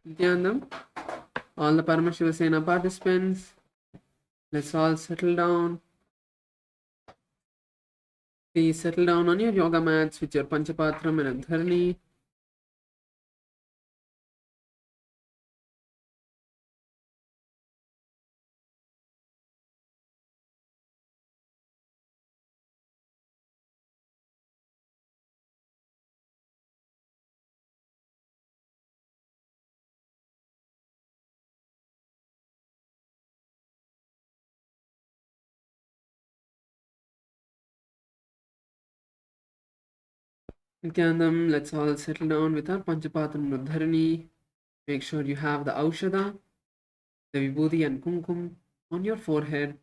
Nithyanandam, all the Paramashiva Sena participants, let's all settle down. Please settle down on your yoga mats with your Panchapatram and Adharani. Nithyanandam, let's all settle down with our Panchapatram and Adharani. Make sure you have the Aushadha, the Vibhuti and Kumkum on your forehead.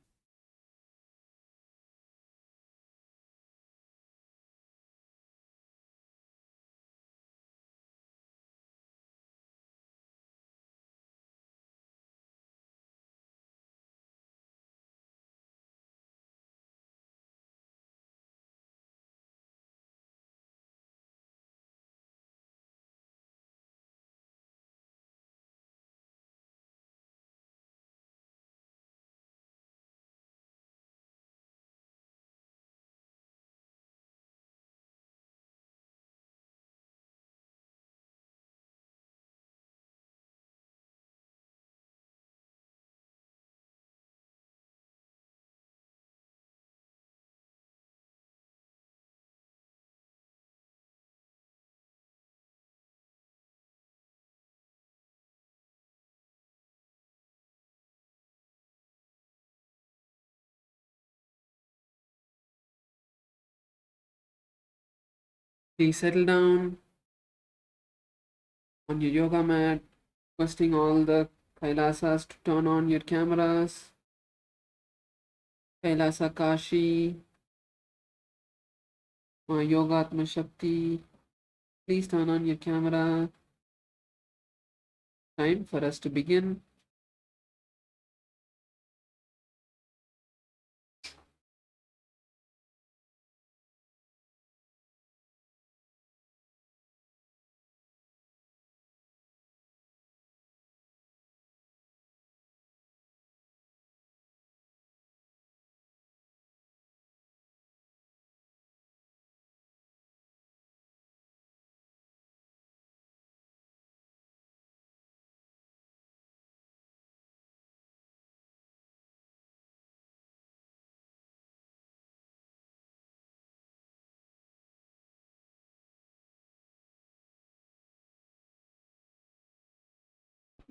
Please settle down on your yoga mat, requesting all the Kailasas to turn on your cameras. Kailasa Kashi, my Yoga Atma Shakti, please turn on your camera. Time for us to begin.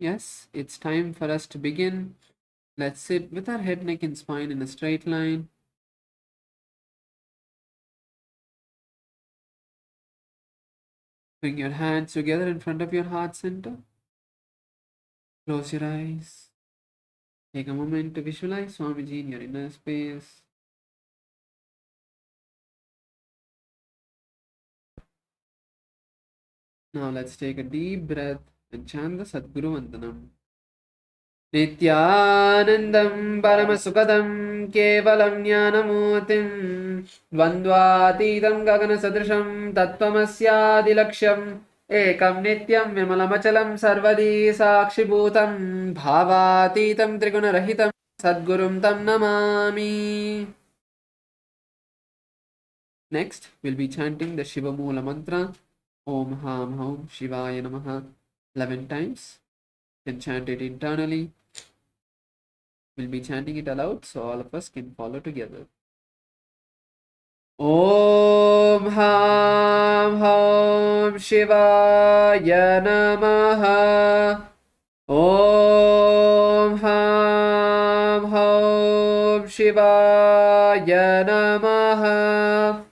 Yes, it's time for us to begin. Let's sit with our head, neck, and spine in a straight line. Bring your hands together in front of your heart center. Close your eyes. Take a moment to visualize Swamiji in your inner space. Now let's take a deep breath and chant the Sadguru Vandanam. Nithyanandam Paramasukadam Kevalam Jnanamurtim Dvandvatītam Gaganasadrisham Tattvamasyaadilaksham Ekam Nityam Vimalamachalam Sarvadi Sakshibhutam Bhavatītam Trigunarahitam Sadgurum Tam Namami. Next, we'll be chanting the Shiva Mula mantra Om Ham Hum Shivaya Namaha 11 times. You can chant it internally. We'll be chanting it aloud so all of us can follow together. Om Ham Hum Shivaya Namaha. Om Ham Hum Shivaya Namaha.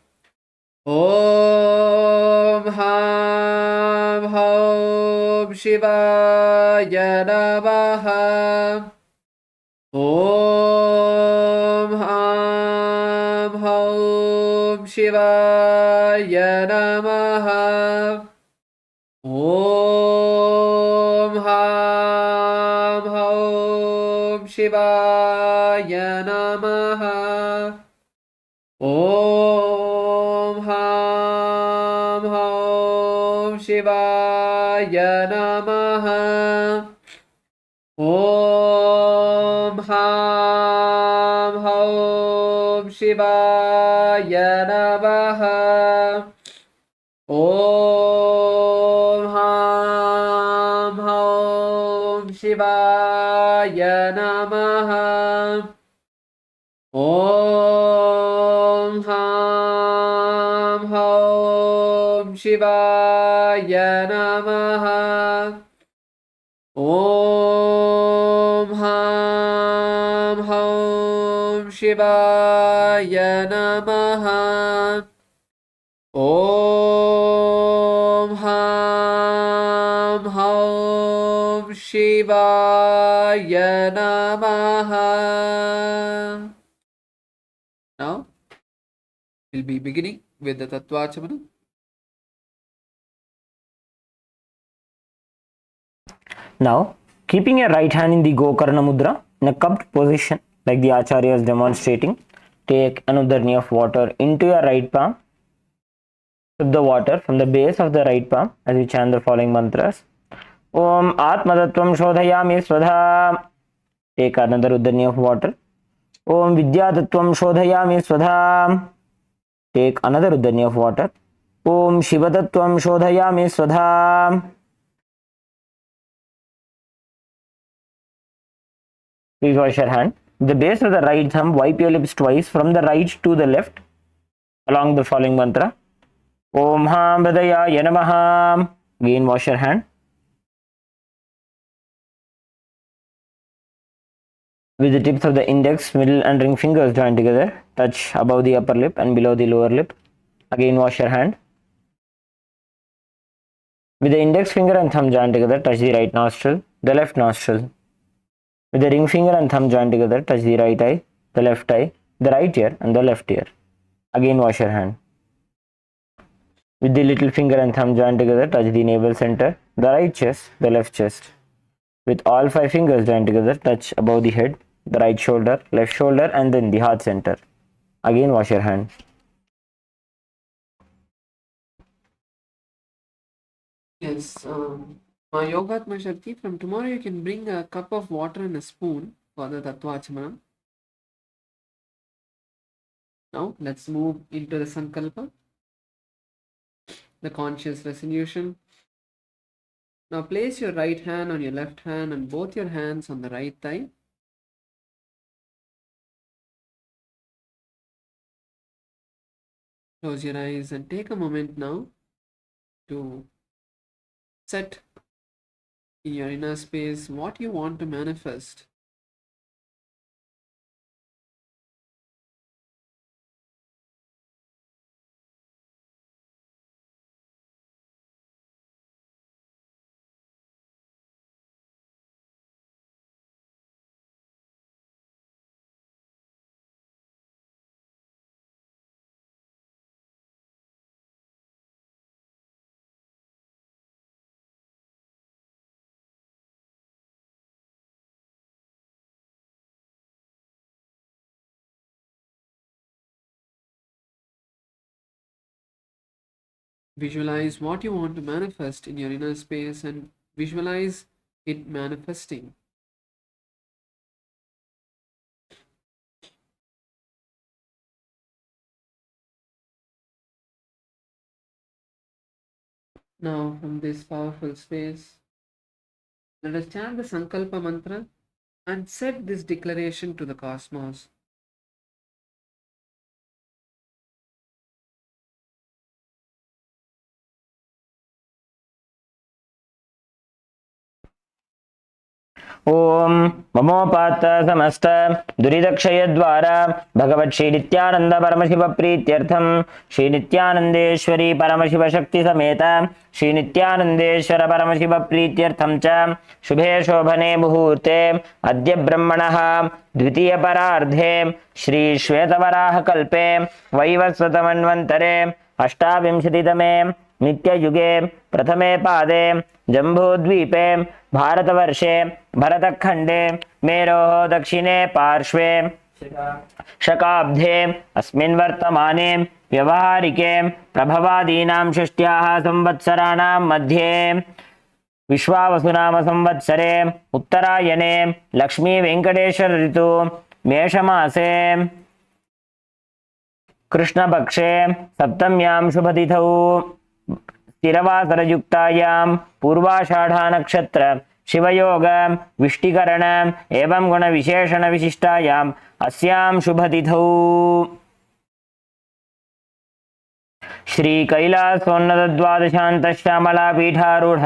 Om Ham Hum Shivaya Namaha. Om Ham Hum Shivaya Namaha. Om Ham Hum Shivaya Namaha. Om Ham Hum Shivaya Namaha. ॐ हां हौं शिवाय नमः। ॐ हां हौं शिवाय नमः। ॐ हां हौं शिवाय नमः। ॐ हां हौं शिवाय नमः। ॐ हां हौं शिवाय नमः. Now we'll be beginning with the Tattvachamana. Now, keeping your right hand in the Gokarna Mudra in a cupped position, like the Acharya is demonstrating, take another knee of water into your right palm. Sip the water from the base of the right palm as you chant the following mantras. Om Atmadattvam Shodhayami Swadha. Take another Uddar knee of water. Om Vidyadattvam Shodhayami Swadha. Take another Uddar knee of water. Om Shivadattvam Shodhayami Swadha. Please wash your hand. The base of the right thumb, wipe your lips twice from the right to the left along the following mantra. Om Ham Hridayaya Namaha. Again wash your hand. With the tips of the index, middle and ring fingers joined together, touch above the upper lip and below the lower lip. Again wash your hand. With the index finger and thumb joined together, touch the right nostril, the left nostril. With the ring finger and thumb joined together, touch the right eye, the left eye, the right ear and the left ear. Again wash your hand. With the little finger and thumb joined together, touch the navel center, the right chest, the left chest. With all 5 fingers joined together, touch above the head, the right shoulder, left shoulder and then the heart center. Again wash your hand. Yes, my Yogatma Shakti, from tomorrow you can bring a cup of water and a spoon for the Tattvachamana. Now let's move into the Sankalpa, the conscious resolution. Now place your right hand on your left hand and both your hands on the right thigh. Close your eyes and take a moment now to set in your inner space what you want to manifest. Visualize what you want to manifest in your inner space and visualize it manifesting. Now, from this powerful space, let us chant the Sankalpa mantra and set this declaration to the cosmos. ओम ममोपात समस्त दुरितक्षय द्वारा भगवत श्री नित्यानंद परमशिव प्रीत्यर्थम श्री नित्यानंदेश्वरी परमशिव शक्ति समेत श्री नित्यानंदेश्वर परमशिव प्रीत्यर्थम च शुभे शोभने मुहूर्ते अद्य ब्रह्मणः द्वितीय परार्धे श्री श्वेतवराह कल्पे वैवस्वतमन्वन्तरे अष्टाविंशतितमे नित्ययुगे प्रथमे पादे जम्बूद्वीपे भारतवर्षे भरतखण्डे मेरोः दक्षिणे पार्श्वे शकाब्धे अस्मिन् वर्तमाने व्यवहारिके प्रभवादीनां षष्ट्याः संवत्सराणां मध्ये विश्वावसुनाम संवत्सरे उत्तरायणे लक्ष्मी वेंकटेश्वर ऋतु मेषमासे कृष्णपक्षे सप्तम्यां शुभतिथौ स्थिरवासरयुक्तायां पूर्वाषाढ़ा नक्षत्र शिवयोग विष्टिकरण एवं गुण विशेषण विशिष्टायाम् अस्यां शुभतिथौ श्री कैलासोन्नत द्वादशांत श्यामला पीठारूढ़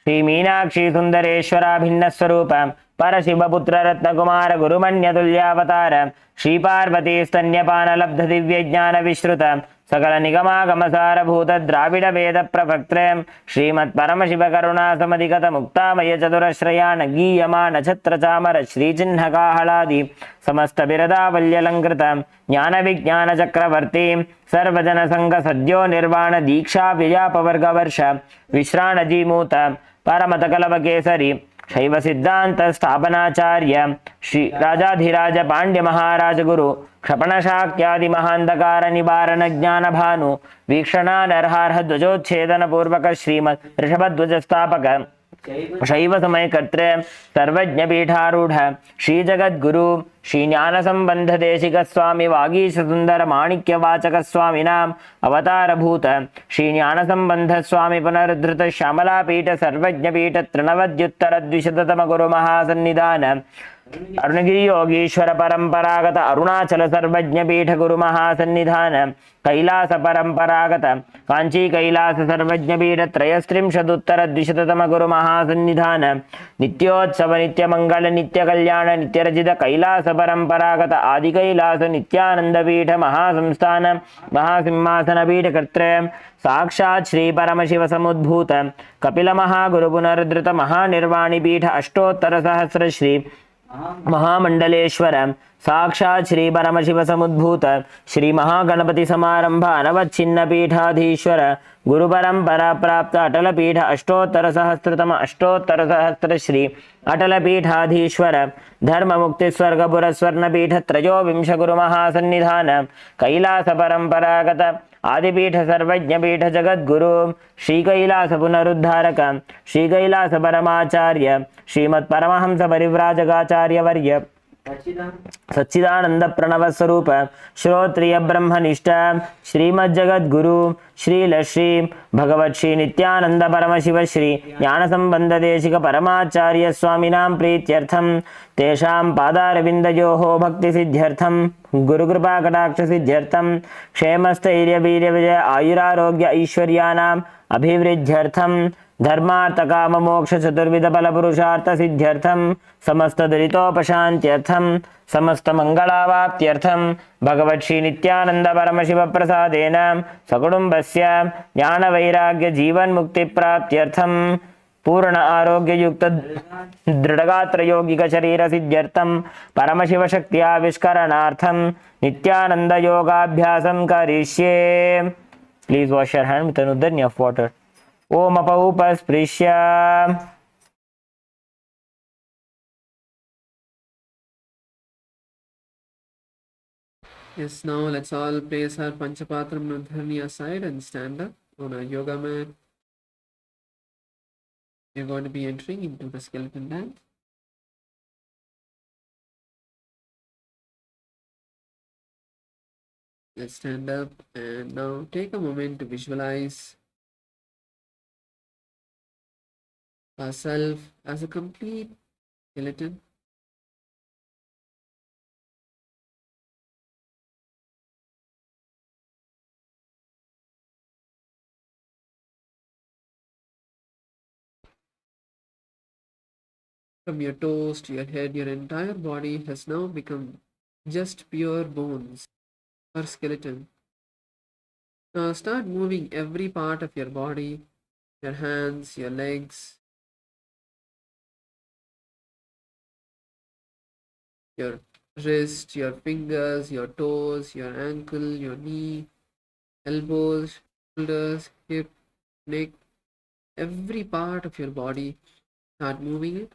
श्री मीनाक्षी सुंदरेश्वरा भिन्न स्वरूप परशिवपुत्र रत्नकुमार गुरुमन्यतुल्यावतार श्री पार्वती स्तन्यपान लब्ध दिव्य ज्ञान विश्रुत सकल निगमागमसार भूत द्राविड वेद प्रभक्त्रे श्रीमत् परमशिव करुणा समधिगत मुक्तामय चतुरश्रयान गीयमान छत्र चामर श्री चिन्ह काहलादि समस्त बिरदावल्यलंकृत ज्ञान विज्ञान चक्रवर्ती सर्वजन संघ सद्यो निर्वाण दीक्षा विजापवर्ग वर्ष विश्राण जीमूत परमतकलव केसरी शैव सिद्धांत स्थापनाचार्य श्री राजाधिराज पांड्य महाराज गुरु क्षपण शाक्यादि महांधकार निवारण ज्ञान भानु वीक्षणा नरहारह ध्वजोच्छेदन पूर्वक श्रीमद ऋषभध्वज स्थापक शैव समय कर्त्रे सर्वज्ञ पीठारूढ़ श्री जगद्गुरु श्री ज्ञान संबंध देशिक स्वामी वागीश सुंदर माणिक्य वाचक स्वामिनाम अवतार भूत श्री ज्ञान संबंध स्वामी पुनरुद्धृत श्यामला पीठ सर्वज्ञ पीठ तृणवद्युत्तर द्विशततम गुरु महासन्निधान अरुणगिरि योगीश्वर परंपरागत अरुणाचल सर्वज्ञ पीठ गुरु महासन्निधान कैलास परंपरागत कांची कैलास सर्वज्ञ पीठ त्रयस्त्रिंशदुत्तर द्विशततम गुरु महासन्निधान नित्योत्सव नित्य मंगल नित्य कल्याण नित्य रचित कैलास परंपरागत आदि कैलास नित्यानंद पीठ महासंस्थान महासिंहासन पीठ कर्त्रे साक्षात् श्री परमशिव समुद्भूत कपिल महागुरु पुनरुद्धृत महानिर्वाणी पीठ अष्टोत्तर सहस्र श्री महामंडलेश्वर साक्षात् श्री परमशिव समुद्भूत श्री महागणपति समारंभ अनवच्छिन्न पीठाधीश्वर गुरु परंपरा प्राप्त अटल पीठ अष्टोत्तर सहस्र श्री अटल पीठाधीश्वर धर्म मुक्ति स्वर्गपुर स्वर्ण पीठ त्रयोविंश गुरु महासन्निधान कैलास परंपरागत आदिपीठ सर्वज्ञ पीठ जगद्गुरु श्री कैलास पुनरुद्धारक श्री कैलास परमाचार्य श्रीमत् परमहंस परिव्राजकाचार्य वर्य सच्चिदानंद प्रणव स्वरूप श्रोत्रिय ब्रह्मनिष्ठ श्रीमज्जगद्गुरु श्री भगवत श्री नित्यानंद परमशिव श्री ज्ञान संबंध देशिक परमाचार्य स्वामिनां प्रीत्यर्थम तेषां पादारविन्दयोः भक्ति सिद्ध्यर्थम गुरुकृपा कटाक्ष सिद्ध्यर्थम क्षेमस्थैर्य वीर्य विजय आयुरारोग्य ऐश्वर्यानाम् अभिवृद्ध्यर्थम धर्मार्थ काम मोक्ष चतुर्विध फल पुरुषार्थ सिद्ध्यर्थम समस्त दुरितोपशांत्यर्थम समस्त मंगलावाप्त्यर्थम भगवत श्री नित्यानंद परमशिव प्रसादेन सकुटुंबस्य ज्ञान वैराग्य जीवन मुक्ति प्राप्त्यर्थम पूर्ण आरोग्य युक्त दृढ़गात्र यौगिक शरीर सिद्ध्यर्थम परमशिव शक्ति आविष्करणार्थम नित्यानंद योगाभ्यासं करिष्ये. Please wash your hand with an udanya of water. Om अपौपस्पृश्य Yes, now let's all place our Panchapatram Nudharni aside and stand up on our yoga mat. We're going to be entering into the skeleton dance. Let's stand up and now take a moment to visualize ourselves as a complete skeleton. From your toes to your head, your entire body has now become just pure bones or skeleton. Now start moving every part of your body, your hands, your legs, your wrist, your fingers, your toes, your ankle, your knee, elbows, shoulders, hip, neck, every part of your body. Start moving it.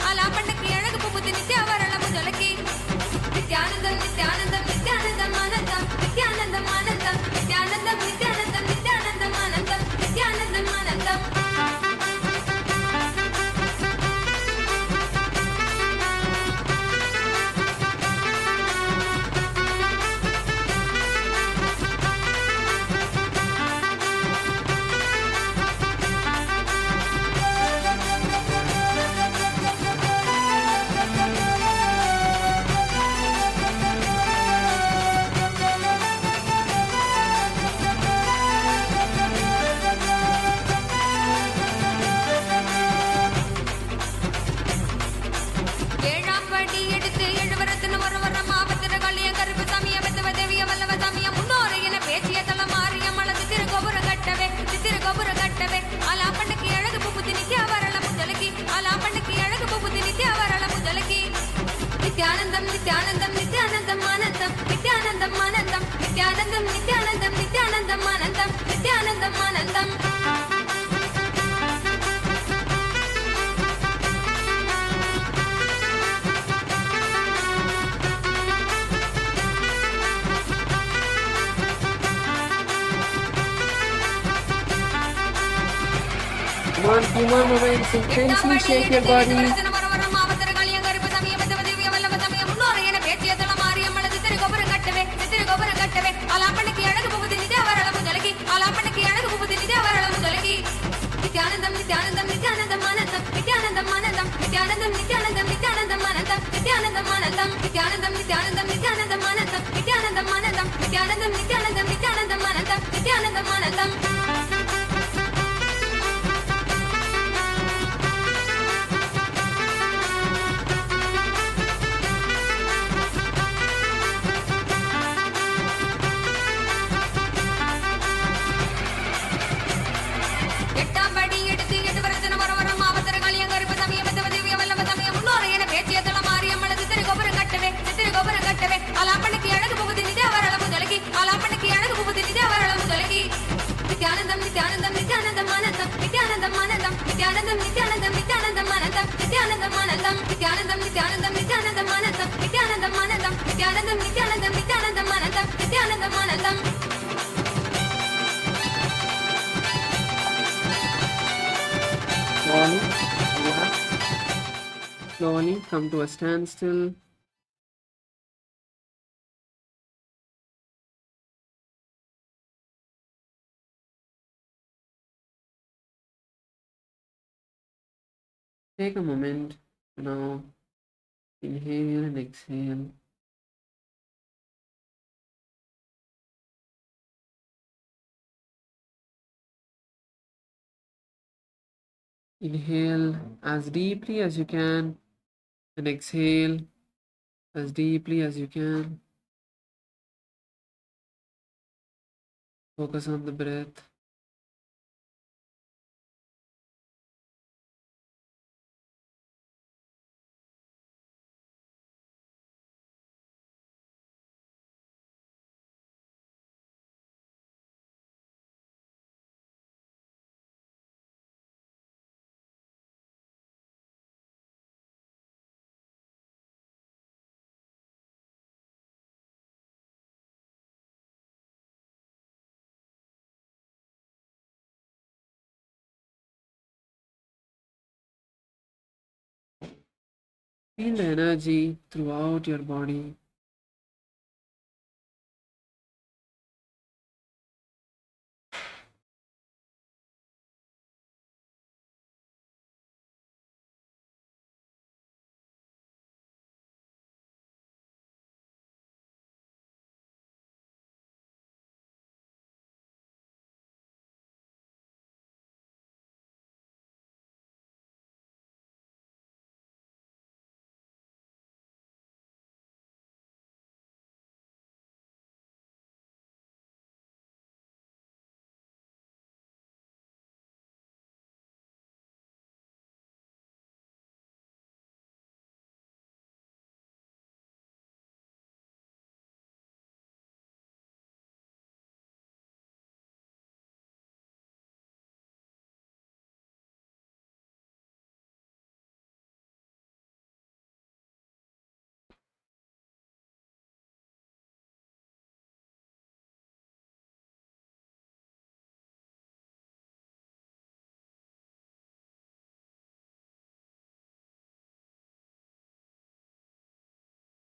ఆలాపనకి అழகு పువ్వు నిత్యావరణము జలకి నిత్యానందం నిత్యానందం నిత్యానందం ఆనందం నిత్యానందం ఆనందం నిత్యానందం నిత్యానందం నిత్యానందం ఆనందం నిత్యానందం ఆనందం ஏழாம் படி எடுத்து எழுவரத்தின் ஒரு வரம் ஆபத்திர காளிய கருப்பு சாமிய வெத்தவ தேவிய வல்லவ சாமிய முன்னோரை என பேச்சிய தலமாறிய மலது திருகோபுர கட்டவே ஆலாப்பண்ணுக்கு அழகு புகுத்தி நித்யாவரள முஜலகி ஆலாப்பண்ணுக்கு அழகு புகுத்தி நித்யாவரள முஜலகி நித்யானந்தம் நித்யானந்தம் நித்யானந்தம் ஆனந்தம் நித்யானந்தம் ஆனந்தம் நித்யானந்தம் நித்யானந்தம் நித்யானந்தம் ஆனந்தம் நித்யானந்தம் ஆனந்தம் Come on, few more moments. Intensely shake your body. Nithyanandam Nithyanandam Nithyanandam ஆனந்தம் நித்யானந்தம் ஆனந்தம் நித்யானந்தம் நித்யானந்தம் நித்யானந்தம் ஆனந்தம் நித்யானந்தம் ஆனந்தம் நித்யானந்தம் நித்யானந்தம் நித்யானந்தம் ஆனந்தம் நித்யானந்தம் ஆனந்தம் நித்யானந்தம் நித்யானந்தம் நித்யானந்தம் ஆனந்தம் நித்யானந்தம் ஆனந்தம் எட்டாம் படி எடுத்து எட்டு வரத்தின வரம் ஆபத்திர காளிய கருப்பு சாமிய வெத்தவ தேவிய வல்லவ சாமிய முன்னோரை என பேச்சிய தலமாறிய மலது திருகோபுரம் கட்டவே ஆலாப்பண்ணுக்கு அழகு புகுத்தி நித்யாவரள முஜலகி ஆலாப்பண்ணுக்கு அழகு புகுத்தி நித்யாவரள முஜலகி நித்யானந்தம் நித்யானந்தம் நித்யானந்தம் ஆனந்தம் நித்யானந்தம் ஆனந்தம் நித்யானந்தம் நித்யானந்தம் நித்யானந்தம் ஆனந்தம் நித்யானந்தம் ஆனந்தம் நித்யானந்தம் நித்யானந்தம் நித்யானந்தம் ஆனந்தம் நித்யானந்தம் ஆனந்தம் நித்யானந்தம் நித்யானந்தம் நித்யானந்தம் ஆனந்தம் நித்யானந்தம் ஆனந்தம் Slowly, relax. Slowly come to a standstill. Take a moment to now inhale and exhale. Inhale as deeply as you can and exhale as deeply as you can. Focus on the breath. Feel the energy throughout your body.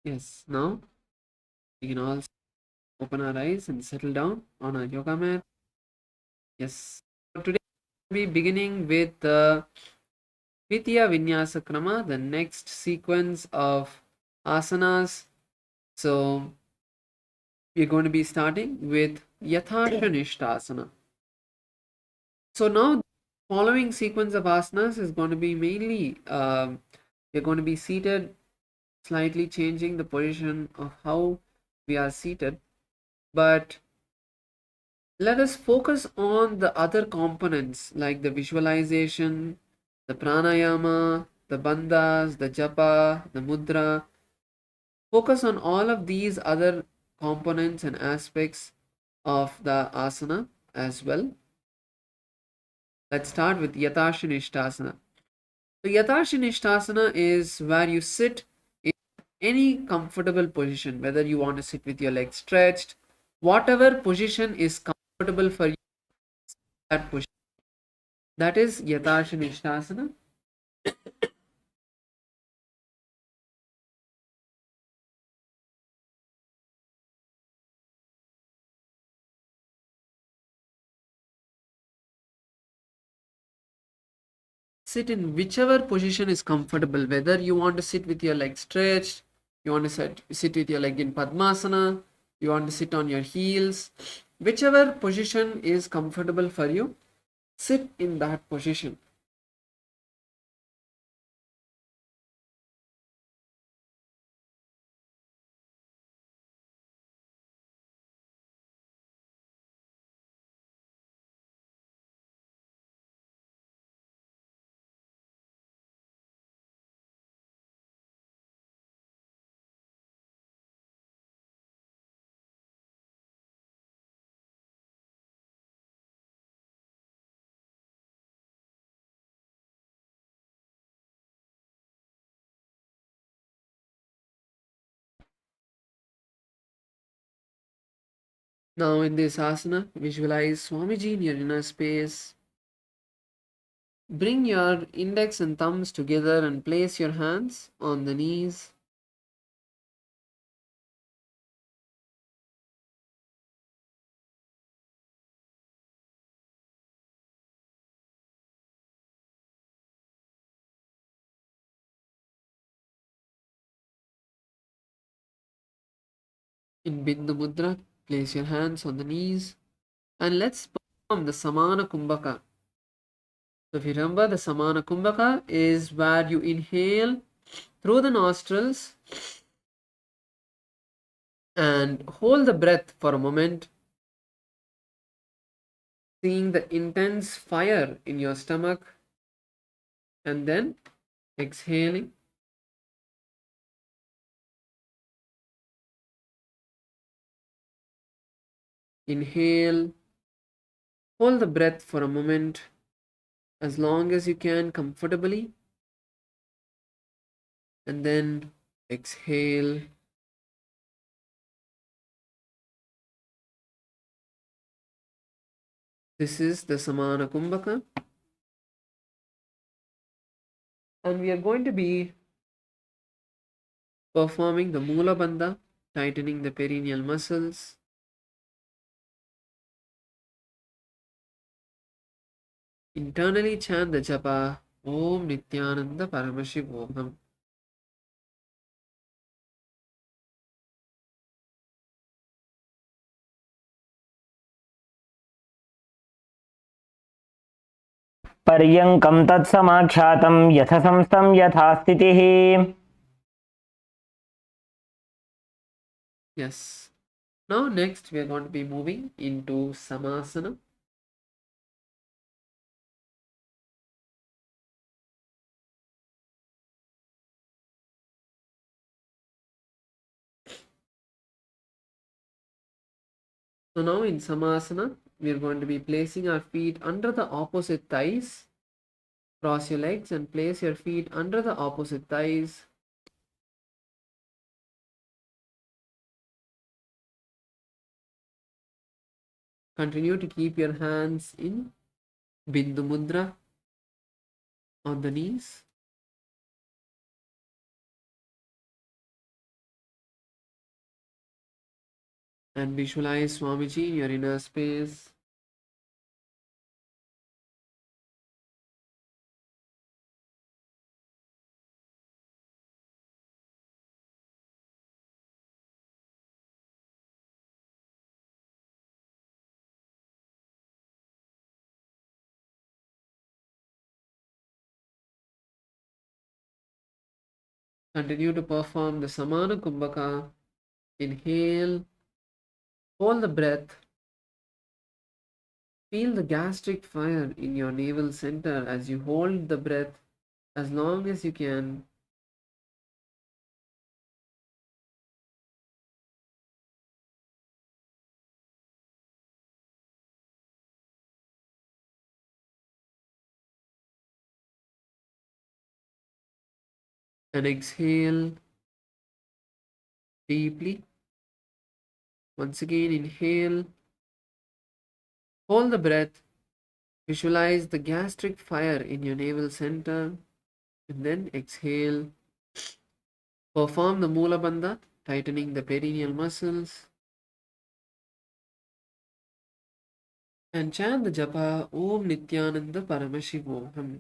Yes, now we can all open our eyes and settle down on our yoga mat. Yes, so today we'll be beginning with the Trithiya Vinyasa Krama, the next sequence of asanas. So we're going to be starting with Yathashanishtasana. So now following sequence of asanas is going to be mainly we're going to be seated, slightly changing the position of how we are seated, but let us focus on the other components like the visualization, the pranayama, the bandhas, the japa, the mudra. Focus on all of these other components and aspects of the asana as well. Let's start with Yathashanishtasana. So Yathashanishtasana is where you sit in any comfortable position, whether you want to sit with your legs stretched, whatever position is comfortable for you, that position. That is Yathashanishtasana. Sit in whichever position is comfortable, whether you want to sit with your legs stretched, you want to sit with your leg in Padmasana, you want to sit on your heels, whichever position is comfortable for you, sit in that position. Now in this asana, visualize Swamiji in your inner space. Bring your index and thumbs together and place your hands on the knees. In Bindu Mudra, place your hands on the knees and let's perform the Samana Kumbhaka. So if you remember, the Samana Kumbhaka is where you inhale through the nostrils and hold the breath for a moment, seeing the intense fire in your stomach, and then exhaling. Inhale, hold the breath for a moment, as long as you can comfortably, and then exhale. This is the Samana Kumbhaka, and we are going to be performing the Mula Bandha, tightening the perineal muscles. Internally chant the japa Om Nithyananda Paramashivoham. पर्यङ्कं तत्समाख्यातं यथ संस्थं यथा स्थितिः. Yes. Now next we are going to be moving into Samasana. So now in Samasana, we are going to be placing our feet under the opposite thighs. Cross your legs and place your feet under the opposite thighs. Continue to keep your hands in Bindu Mudra on the knees. and visualize Swamiji in your inner space. Continue to perform the Samana Kumbhaka. Inhale, hold the breath, feel the gastric fire in your navel center as you hold the breath as long as you can. And exhale deeply. Once again, inhale, hold the breath, visualize the gastric fire in your navel center, and then exhale. Perform the Mula Bandha, tightening the perineal muscles, and chant the japa Om Nithyananda Paramashivoham.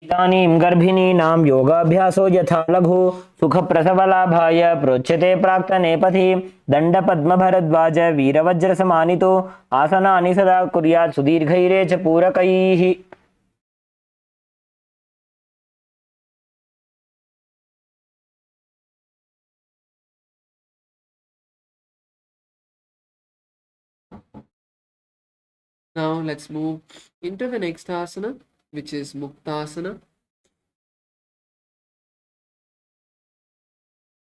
इदानीं गर्भिणीनां योगाभ्यासो यथा लघु सुखप्रसवलाभाय प्रोच्यते प्राक्तनेपथि दण्डपद्मभरद्वाज वीरवज्रसमानितो आसनानि सदा कुर्यात् सुदीर्घैरे च पूरकैः. Now let's move into the next asana, which is Muktasana.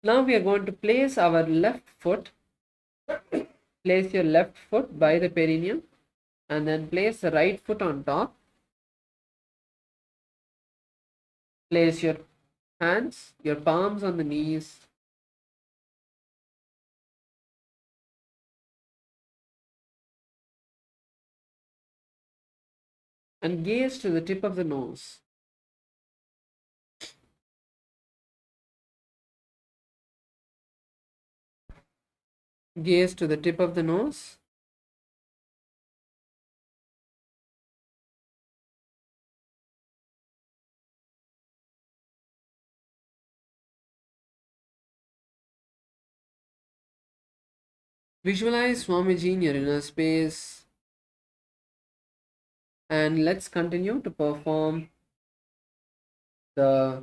Now we are going to place our left foot. Place your left foot by the perineum and then place the right foot on top. Place your hands, your palms on the knees. And gaze to the tip of the nose. Gaze to the tip of the nose. Visualize Swamiji in your inner space. And let's continue to perform the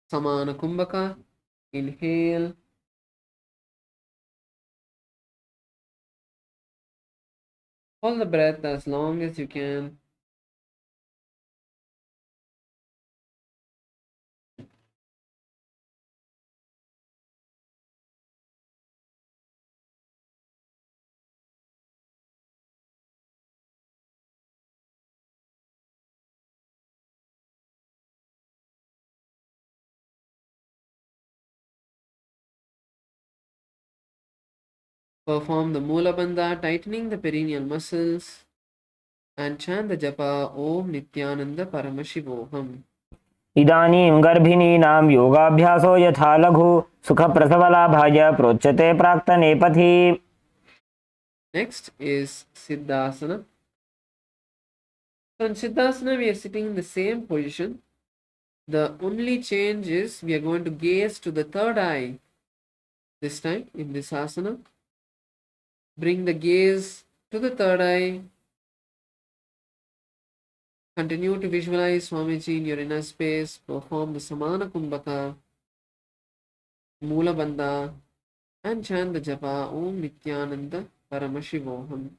Samana Kumbhaka. Inhale. Hold the breath as long as you can. Perform the Mula Bandha, tightening the perineal muscles, and chant the japa Om Nithyananda Paramashivoham. इदानीं गर्भिणीनां योगाभ्यासो यथा लघु सुखप्रसवलाभाय प्रोच्यते प्राक्तनेपथि. Next is Siddhasana. So in Siddhasana, we are sitting in the same position. The only change is we are going to gaze to the third eye. This time in this asana, bring the gaze to the third eye. Continue to visualize Swamiji in your inner space. Perform the Samana Kumbhaka, Mula Bandha, and chant the japa Om Nithyananda Paramashivoham.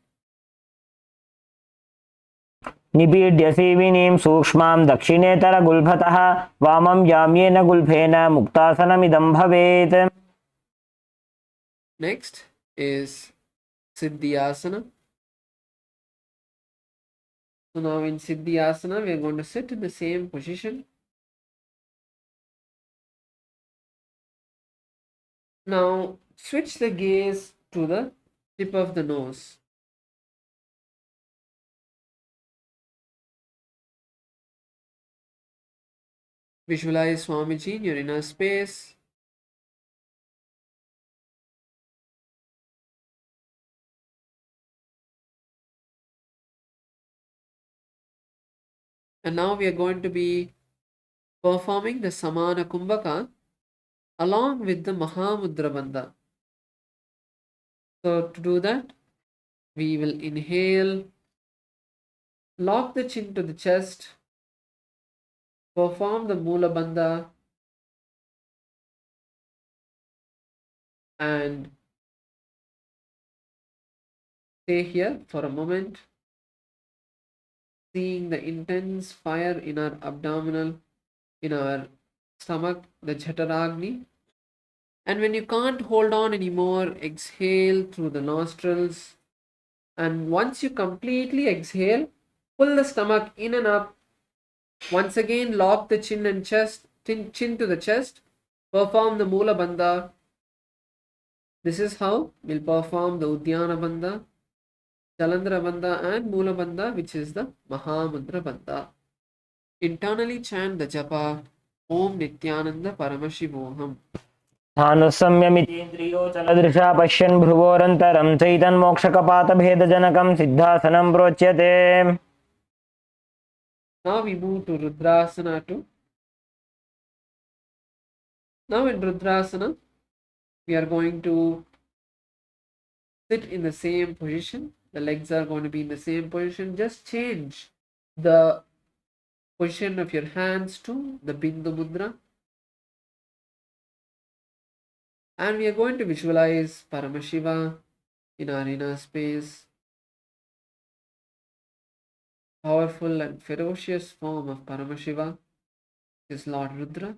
निपीड्य सेविनीं सूक्ष्मां दक्षिणेतरगुल्भतः वामं याम्येन गुल्फेन मुक्तासनमिदं भवेत्. Next is Siddhyasana. So now in Siddhyasana, we are going to sit in the same position. Now switch the gaze to the tip of the nose. Visualize Swamiji in your inner space. And now we are going to be performing the Samana Kumbhaka along with the Mahamudra Bandha. So to do that, we will inhale, lock the chin to the chest, perform the Mula Bandha, and stay here for a moment, seeing the intense fire in our abdominal, in our stomach, the Jhataragni. And when you can't hold on anymore, exhale through the nostrils. And once you completely exhale, pull the stomach in and up. Once again, lock the chin and chest, chin to the chest. Perform the Mula Bandha. This is how we'll perform the Udyana Bandha, Jalandhara Bandha, and Mula Bandha, which is the Mahamudra Bandha. Internally chant the japa Om Nithyananda Paramashivoham. स्थानुसंयमितेन्द्रियो चलदृशा पश्यन् भ्रुवोरन्तरं चैतन्मोक्षकपातभेदजनकं सिद्धासनं प्रोच्यते. Now we move to Rudrasana too. Now in Rudrasana, we are going to sit in the same position. The legs are going to be in the same position. Just change the position of your hands to the Bindu Mudra. And we are going to visualize Paramashiva in our inner space. Powerful and ferocious form of Paramashiva is Lord Rudra.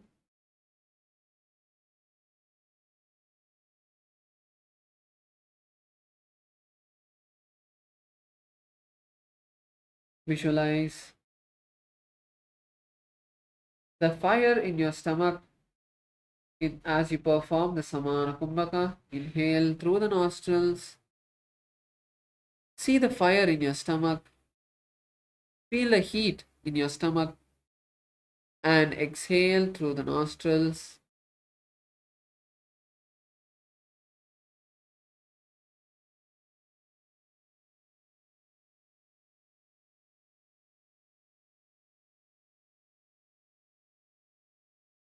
Visualize the fire in your stomach as you perform the Samana Kumbhaka. Inhale through the nostrils. See the fire in your stomach. Feel the heat in your stomach. And exhale through the nostrils.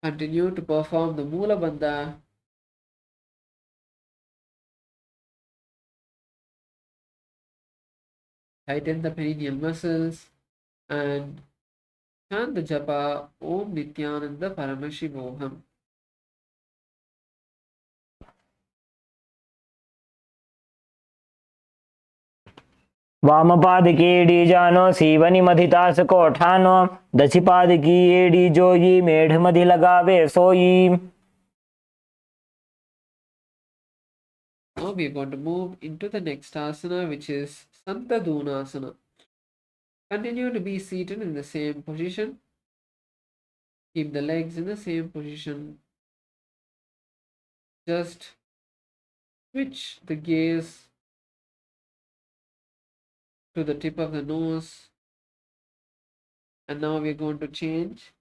Continue to perform the Mula Bandha. Tighten the perineal muscles and chant the japa Om Nithyananda Paramashivoham. वामपादिकी एडी जानो सीवनी मधितास कोठानो दक्षिपादिकी AD जोई मेढ़ मधि लगावे सोई. Now we are going to move into the next asana, which is Santadunasana. Continue to be seated in the same position. Keep the legs in the same position. Just switch the gaze to the tip of the nose. And now we are going to change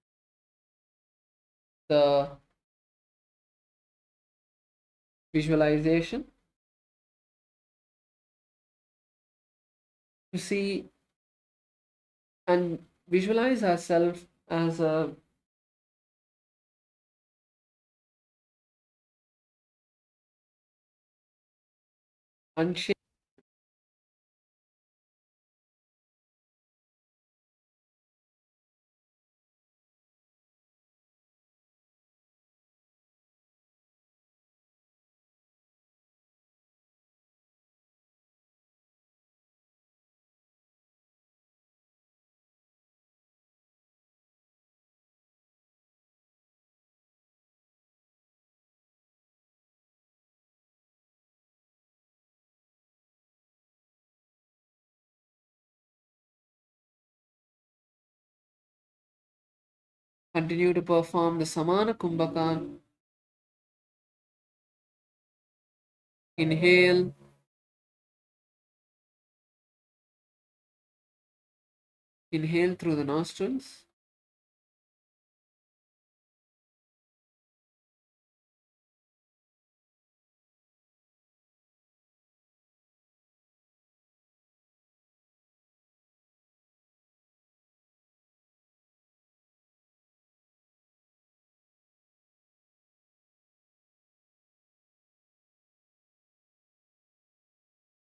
the visualization to see and visualize ourselves as a unshaped continue to perform the Samana Kumbhaka. Inhale. Inhale through the nostrils.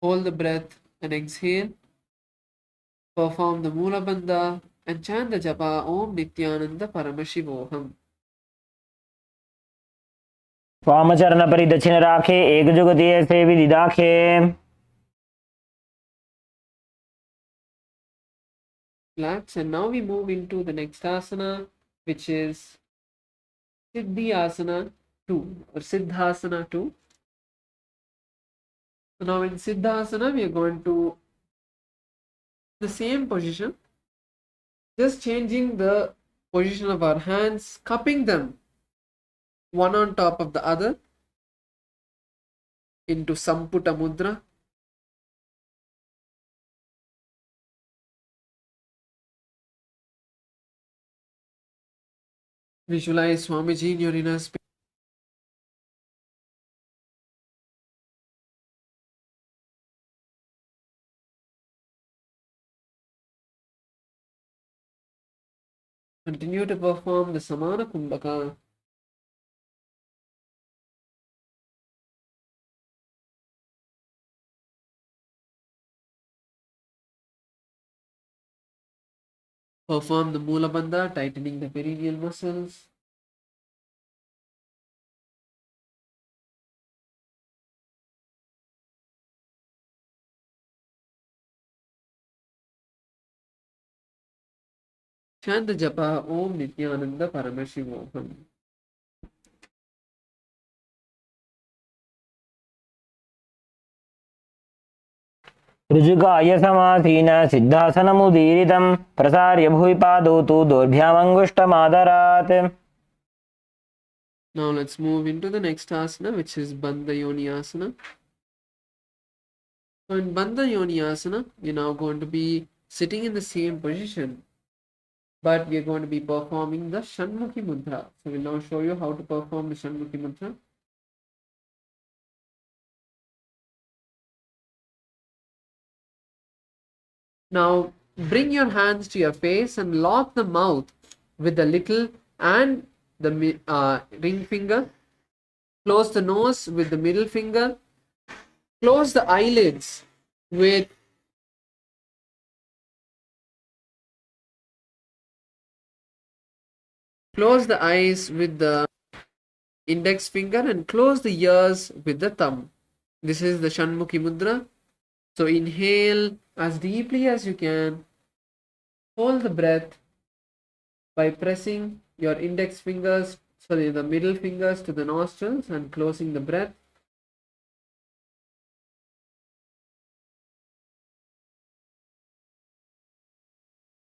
Hold the breath and exhale. Perform the Mula Bandha and chant the japa Om Nithyananda Paramashivoham. वामचरण परि दक्षिण राखे एक जुगति ऐसे विधि दाखे. Relax, and now we move into the next asana, which is Siddhyasana 2 or Siddhasana 2. So now in Siddhasana, we are going to the same position, just changing the position of our hands, cupping them one on top of the other into Samputa Mudra. Visualize Swamiji in your inner space. Continue to perform the Samana Kumbhaka. Perform the Mula Bandha, tightening the perineal muscles. Chant the japa Om Nithyananda Paramashivoham. ऋजुकाय समासीन सिद्धासनमुदीरितं प्रसार्य भुवि पादौ तु दोर्भ्यामङ्गुष्ठमादरात्. Now let's move into the next asana, which is Bandha Yoni Asana. So in Bandha Yoni Asana, you're now going to be sitting in the same position, but we're going to be performing the Shanmukhi Mudra. So we'll now show you how to perform the Shanmukhi Mudra. Now bring your hands to your face and lock the mouth with the little and the ring finger. Close the nose with the middle finger. Close the eyelids with close the eyes with the index finger and close the ears with the thumb. This is the Shanmukhi Mudra. So inhale as deeply as you can. Hold the breath by pressing your index fingers, sorry, the middle fingers to the nostrils and closing the breath.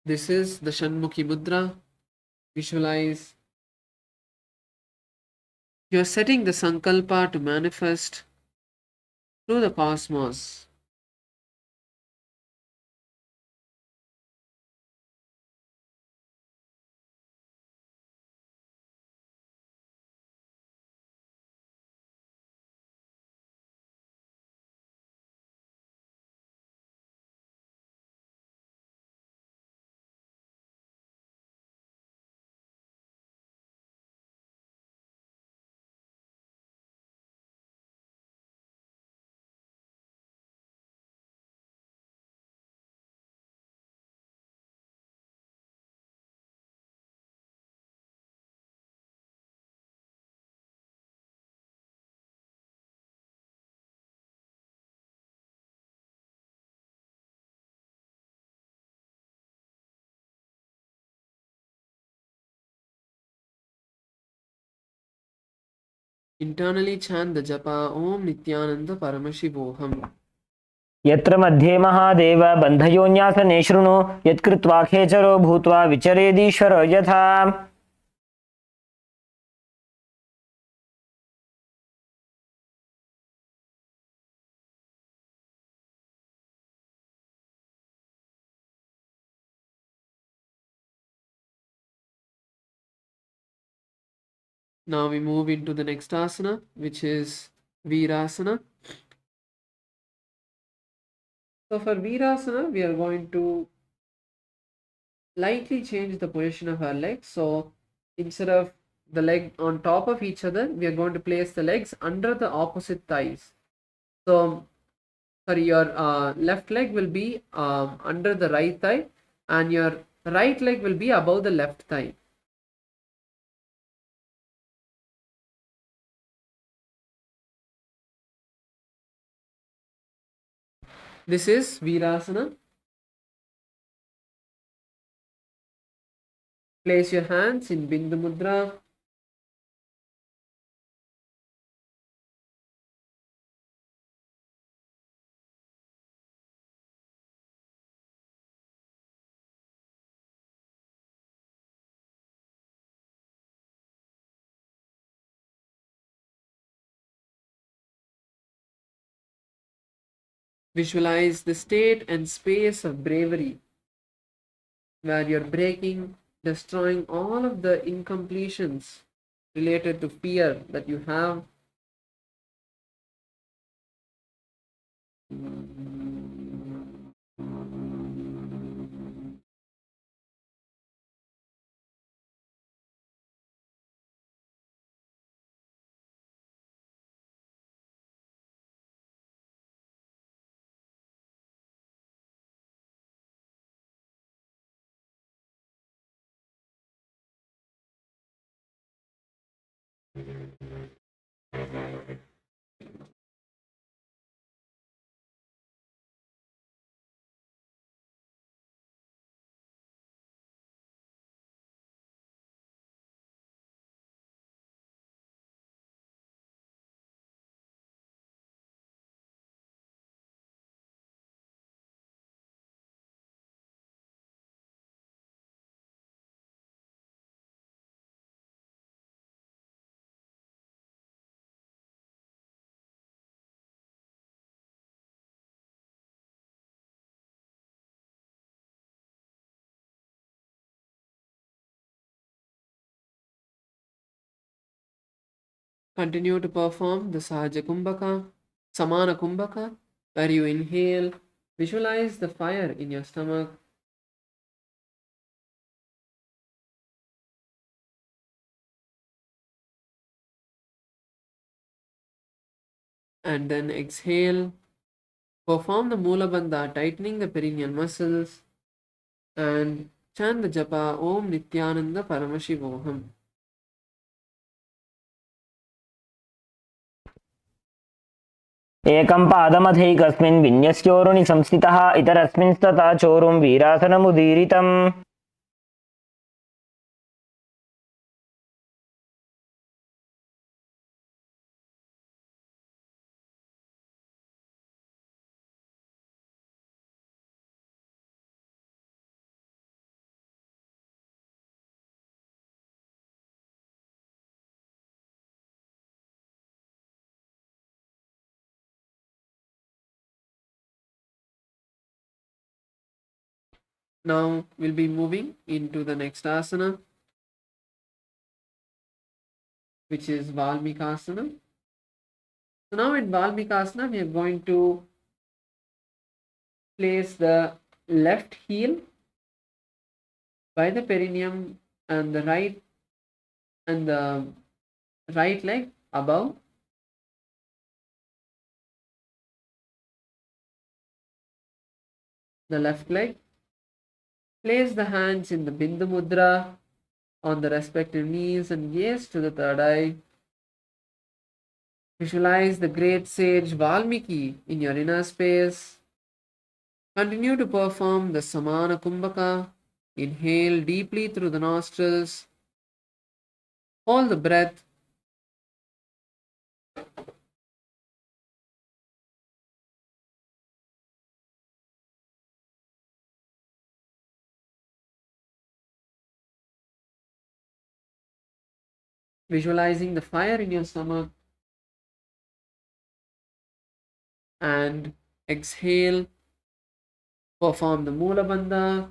This is the Shanmukhi Mudra. Visualize. You're setting the Sankalpa to manifest through the cosmos. Internally chant the japa Om Nithyananda Paramashivoham. यत्र मध्ये महादेव बन्धयोन्यासने शृणु यत्कृत्वा खेचरो भूत्वा विचरेदीश्वरो यथा. Now we move into the next asana, which is Virasana. So for Virasana, we are going to lightly change the position of our legs. So instead of the leg on top of each other, we are going to place the legs under the opposite thighs. So sorry, your left leg will be under the right thigh, and your right leg will be above the left thigh. This is Virasana. Place your hands in Bindu Mudra. Visualize the state and space of bravery, where you're breaking, destroying all of the incompletions related to fear that you have. Continue to perform the Sahaja Kumbhaka, Samana Kumbhaka, where you inhale, visualize the fire in your stomach, and then exhale. Perform the Mula Bandha, tightening the perineal muscles, and chant the japa Om Nithyananda Paramashivoham. एकं पादमथैकस्मिन् विन्यस्योरुणि संस्थितः इतरस्मिंस्तथा चोरुं वीरासनमुदीरितम् Now we'll be moving into the next asana, which is Valmikasana. So now in Valmikasana, we are going to place the left heel by the perineum and the right leg above the left leg. Place the hands in the Bindu Mudra on the respective knees and gaze to the third eye. Visualize the great sage Valmiki in your inner space. Continue to perform the Samana Kumbhaka. Inhale deeply through the nostrils. Hold the breath. Visualizing the fire in your stomach. And exhale. Perform the Mula Bandha.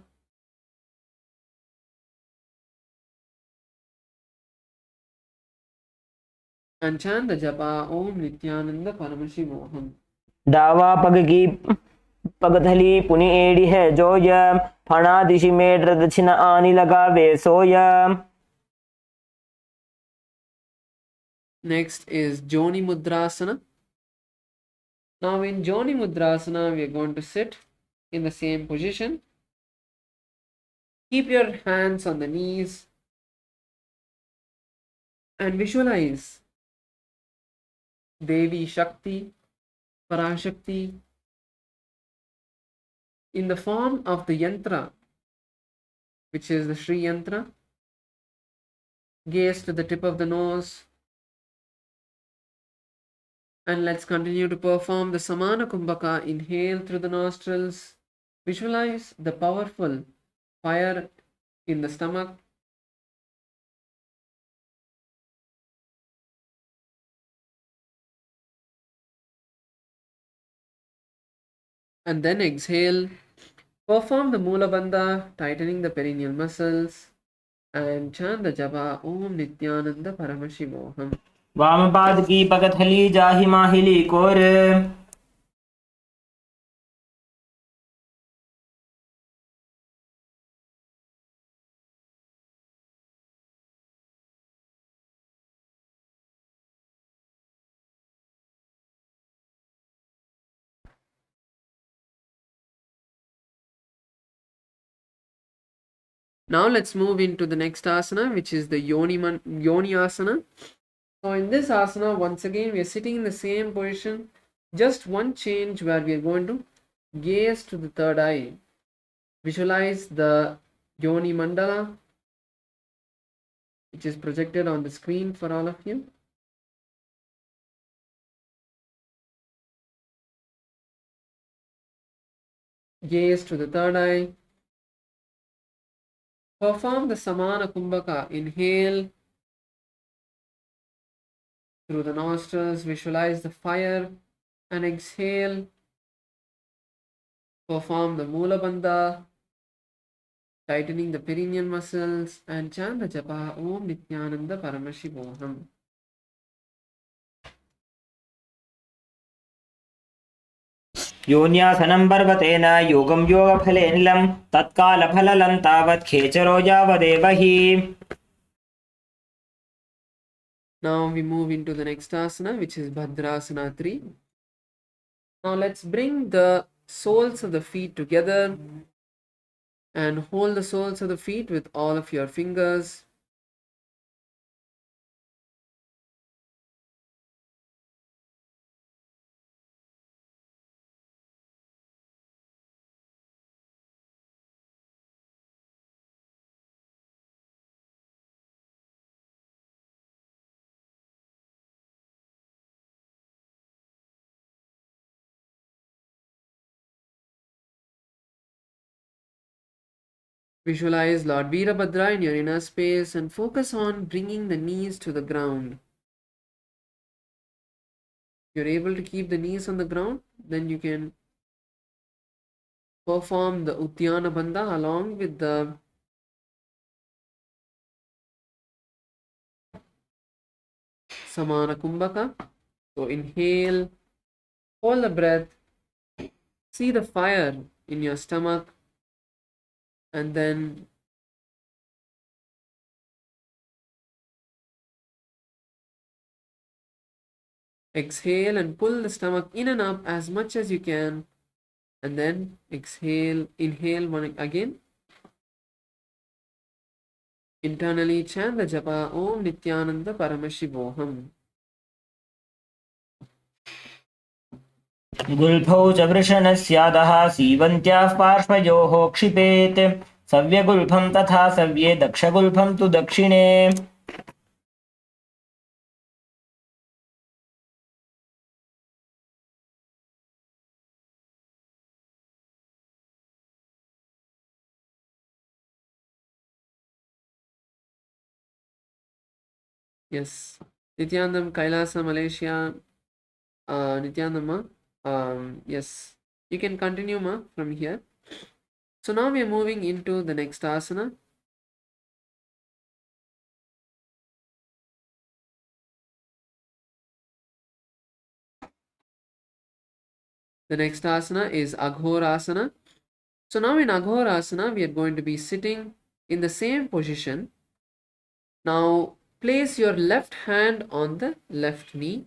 And chant the japa Om Nithyananda Paramashivoham. डावा पग की पगथली पुनि एड़ी है जोय फणा दिशि में दक्षिण आनी लगा वे सोय Next is Joni Mudrasana. Now in Joni Mudrasana, we are going to sit in the same position. Keep your hands on the knees and visualize Devi Shakti, Parashakti in the form of the yantra, which is the Sri Yantra. Gaze to the tip of the nose. And let's continue to perform the Samana Kumbhaka. Inhale through the nostrils. Visualize the powerful fire in the stomach. And then exhale. Perform the Mula Bandha, tightening the perineal muscles. And chant the japa Om Nithyananda Paramashivoham. वामपाद की पगथली जाहि माहिली core. Now let's move into the next asana, which is the Yoni asana. So in this asana, once again, we are sitting in the same position. Just one change where we are going to gaze to the third eye. Visualize the Yoni Mandala, which is projected on the screen for all of you. Gaze to the third eye. Perform the Samana Kumbhaka. Inhale through the nostrils, visualize the fire, and exhale. Perform the Mula Bandha, tightening the perineal muscles, and chant the japa Om Nithyananda Paramashivoham. योन्यासनं पर्वतेन योगं योगफलेन तत्कालफललं तावत् खेचरो यावदेव हि. Now we move into the next asana, which is Bhadrasana 3. Now let's bring the soles of the feet together and hold the soles of the feet with all of your fingers. Visualize Lord Veerabhadra in your inner space and focus on bringing the knees to the ground. If you're able to keep the knees on the ground, then you can perform the Uddiyana Bandha along with the Samana Kumbhaka. So inhale, hold the breath, see the fire in your stomach, and then exhale and pull the stomach in and up as much as you can, and then exhale, inhale one again. Internally chant the japa Om Nithyananda Paramashivoham. गुल्फौ च वृषणस्यादः सीवन्त्याः पार्श्वयोः क्षिपेत्. सव्यगुल्फं तथा सव्ये दक्षगुल्फं तु दक्षिणे. Yes, Nithyanandam, Kailasa, Malaysia. Nithyanandam, yes, you can continue from here. So now we are moving into the next asana. The next asana is Aghorasana. So now in Aghorasana, we are going to be sitting in the same position. Now place your left hand on the left knee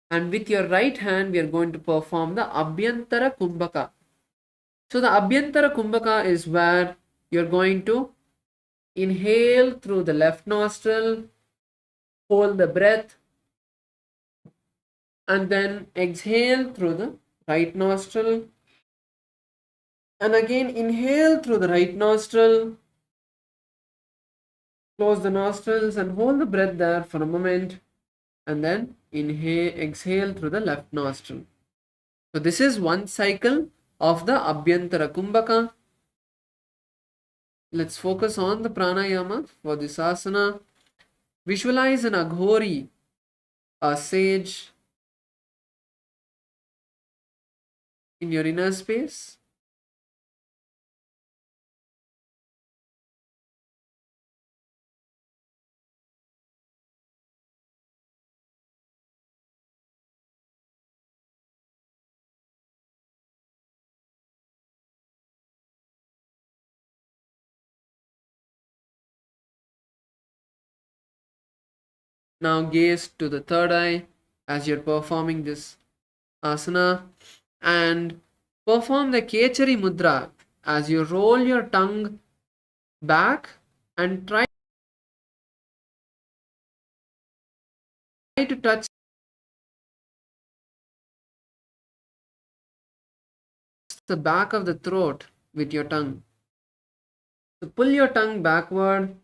And with your right hand, we are going to perform the Abhyantara Kumbhaka. So the Abhyantara Kumbhaka is where you're going to inhale through the left nostril, hold the breath, and then exhale through the right nostril. And again, inhale through the right nostril, close the nostrils and hold the breath there for a moment, and then inhale, exhale through the left nostril. So this is one cycle of the Abhyantara Kumbhaka. Let's focus on the pranayama for this asana. Visualize an aghori, a sage, in your inner space. Now gaze to the third eye as you're performing this asana, and perform the Kechari Mudra as you roll your tongue back and try to touch the back of the throat with your tongue. So pull your tongue backward.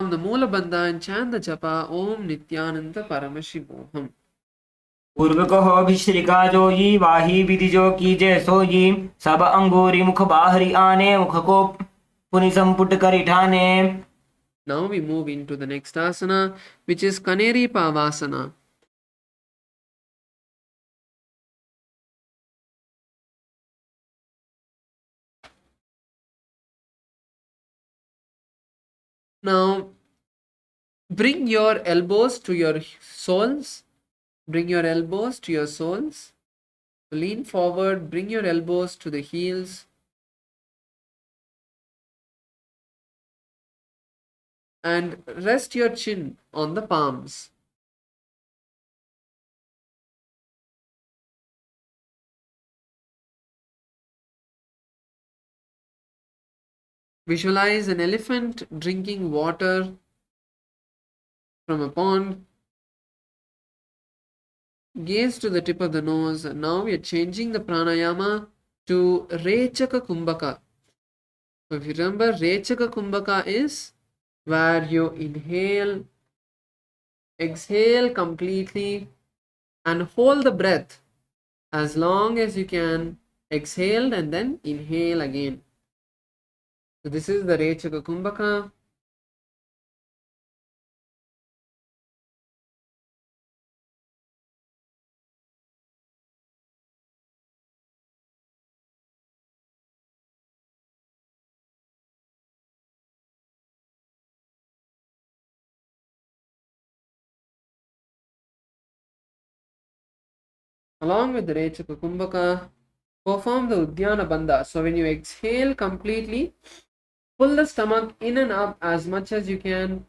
From the Moola Bandha and chant the japa Om Nithyananda Paramashivoham. पूर्व कहो भिश्रिका जोई वाही विधि जो कीजे सोई सब अंगूरी मुख बाहरी आने मुख को पुनि संपुट करि ठाने. Now we move into the next asana, which is Kaneri Pavasana. Now bring your elbows to your soles. Bring your elbows to your soles. Lean forward, bring your elbows to the heels. And rest your chin on the palms. Visualize an elephant drinking water from a pond. Gaze to the tip of the nose. And now we are changing the pranayama to Rechaka Kumbhaka. So if you remember, Rechaka Kumbhaka is where you inhale, exhale completely, and hold the breath as long as you can. Exhale and then inhale again. So this is the Rechaka Kumbhaka. Along with the Rechaka Kumbhaka, perform the Udyana Bandha. So when you exhale completely, pull the stomach in and up as much as you can.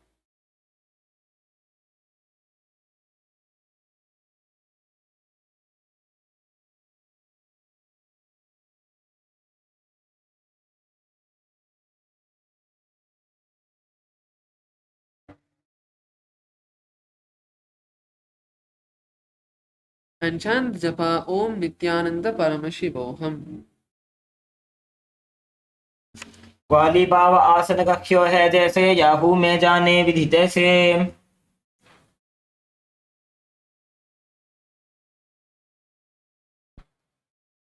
And chant japa Om Nithyananda Paramashivoham. ग्वाली पाव आसन कक्ष्यो है जैसे Yahoo में जाने विधि तैसे.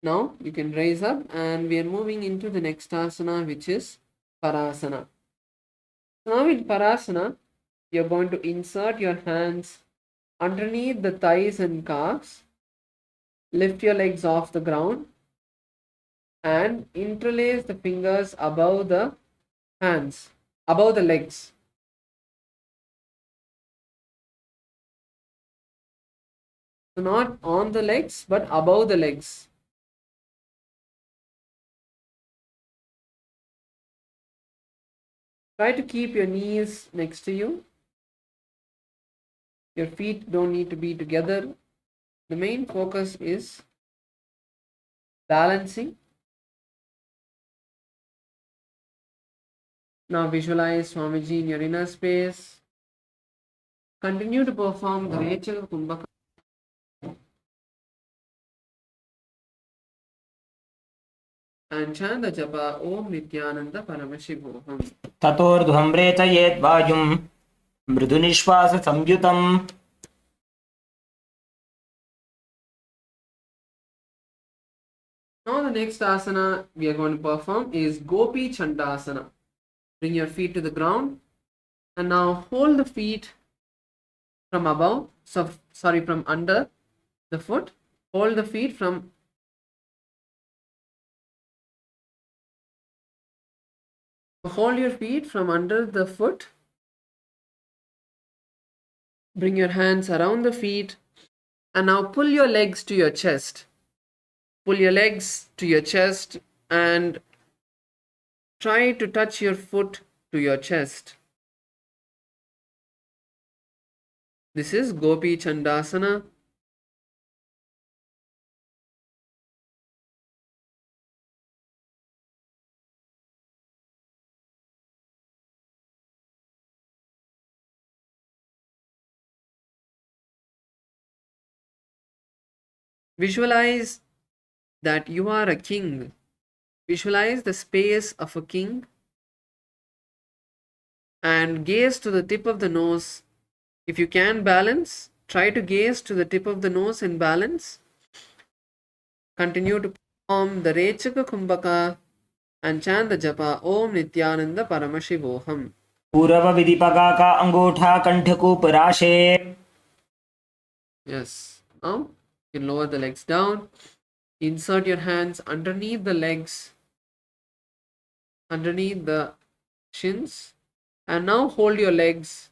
Now you can raise up, and we are moving into the next asana, which is Parasana. Now in Parasana, you're going to insert your hands underneath the thighs and calves. Lift your legs off the ground and interlace the fingers above the hands above the legs. So not on the legs, but above the legs. Try to keep your knees next to you. Your feet don't need to be together. The main focus is balancing. Now visualize Swamiji in your inner space. Continue to perform the Rachel Kumbhaka and chant the japa Om Nithyananda Paramashivoham. ततोर्ध्वं रेचयेत् वायुं मृदुनिश्वास संयुतम्. Now the next asana we are going to perform is Gopi Chandasana. Bring your feet to the ground and now hold the feet from above, from under the foot. Hold the feet from hold your feet from under the foot. Bring your hands around the feet and now pull your legs to your chest. Pull your legs to your chest and try to touch your foot to your chest. This is Gopi Chandasana. Visualize that you are a king. Visualize the space of a king and gaze to the tip of the nose. If you can balance, try to gaze to the tip of the nose and balance. Continue to perform the Rechaka Kumbhaka and chant the japa Om Nithyananda Paramashivoham. पूर्व विधिपगा का अंगूठा कंठकूप राशे. Yes. Now you can lower the legs down. Insert your hands underneath the legs, underneath the shins, and now hold your legs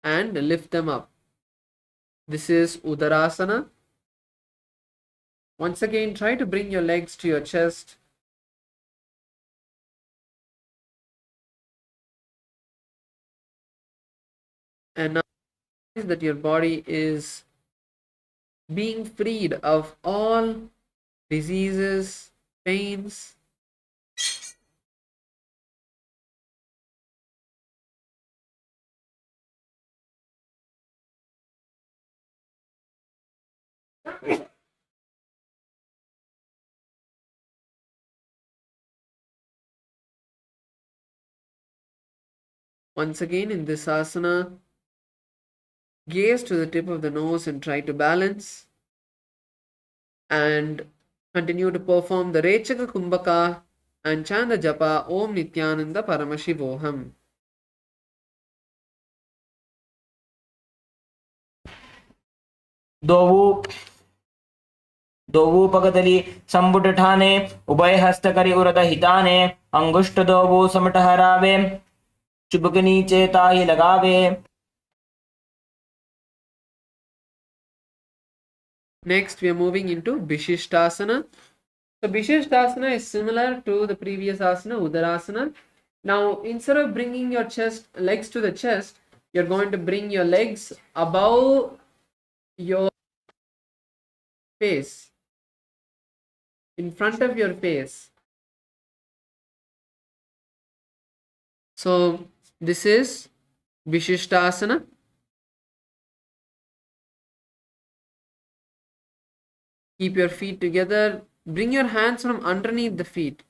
and lift them up. This is Udarasana. Once again, try to bring your legs to your chest. And now that your body is being freed of all diseases, pains. Once again, in this asana, gaze to the tip of the nose and try to balance. And continue to perform the Rechaka Kumbhaka and chant the japa Om Nithyananda Paramashivoham. दोवू पगतली संबुट ठाने उभय हस्त करी उरत हिताने अंगुष्ठ दोवू समट हरावे चुबक नीचे ताही लगावे. Next, we are moving into Vishishtasana. So Vishishtasana is similar to the previous asana, Udarasana. Now, instead of bringing your legs to the chest, you're going to bring your legs above your face, in front of your face. So this is Vishishtasana. Keep your feet together. Bring your hands from underneath the feet.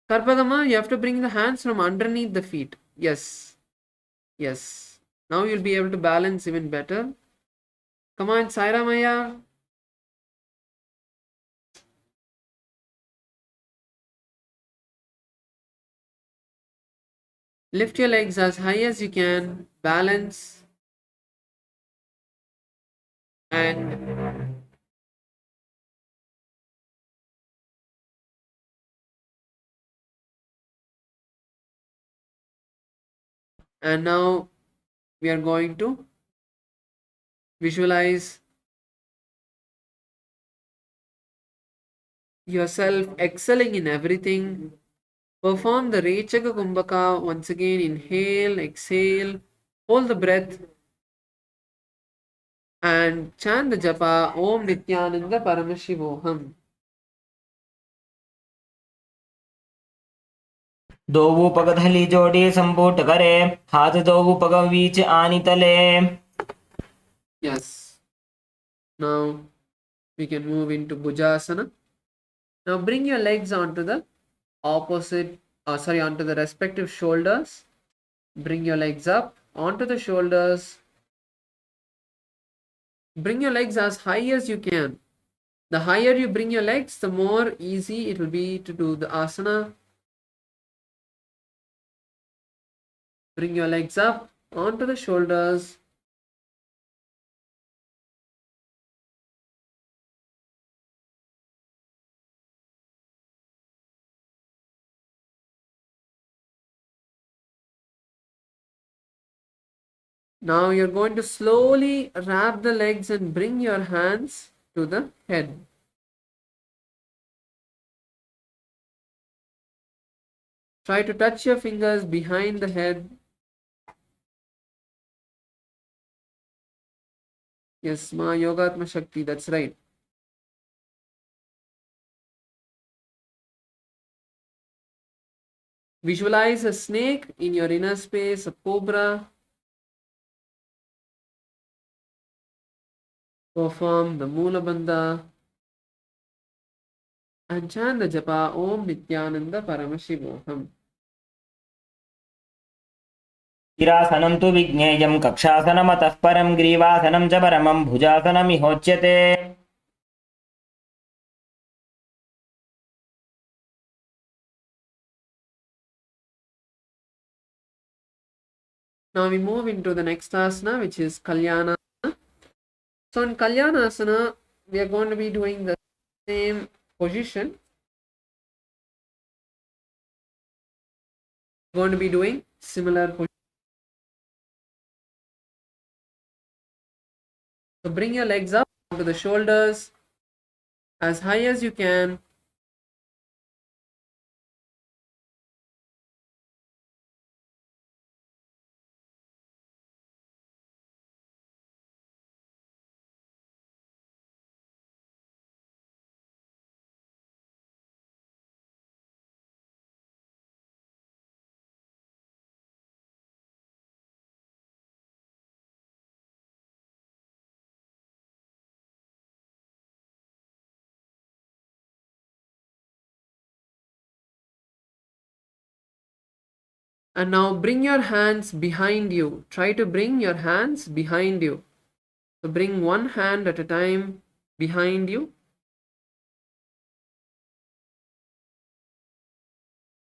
Karpadama, you have to bring the hands from underneath the feet. Yes. Yes. Now you'll be able to balance even better. Come on, Saira Maya. Lift your legs as high as you can. Balance. And And now we are going to visualize yourself excelling in everything. Perform the Rechaka Kumbhaka once again. Inhale, exhale, hold the breath, and chant the japa Om Nithyananda Paramashivoham. दोवु पगधली जोड़ी संपुट करे हाथ दोवु पग बीच आनी तले. Yes. Now we can move into Bhujasana. Now bring your legs onto the onto the respective shoulders. Bring your legs up onto the shoulders. Bring your legs as high as you can. The higher you bring your legs, the more easy it will be to do the asana. Bring your legs up onto the shoulders. Now you're going to slowly wrap the legs and bring your hands to the head. Try to touch your fingers behind the head. Yes, Ma Yogatma Shakti, that's right. Visualize a snake in your inner space, a cobra. Perform the Mula Bandha and chant the japa Om Nithyananda Paramashivoham. गिरासनं तु विज्ञेयं कक्षासनमतः परं ग्रीवासनं च परमं भुजासनमिहोच्यते. Now we move into the next asana, which is Kalyana. So in Kalyana asana, we are going to be doing the same position. We're going to be doing similar position. So bring your legs up onto the shoulders as high as you can. And now bring your hands behind you. Try to bring your hands behind you. So bring one hand at a time behind you.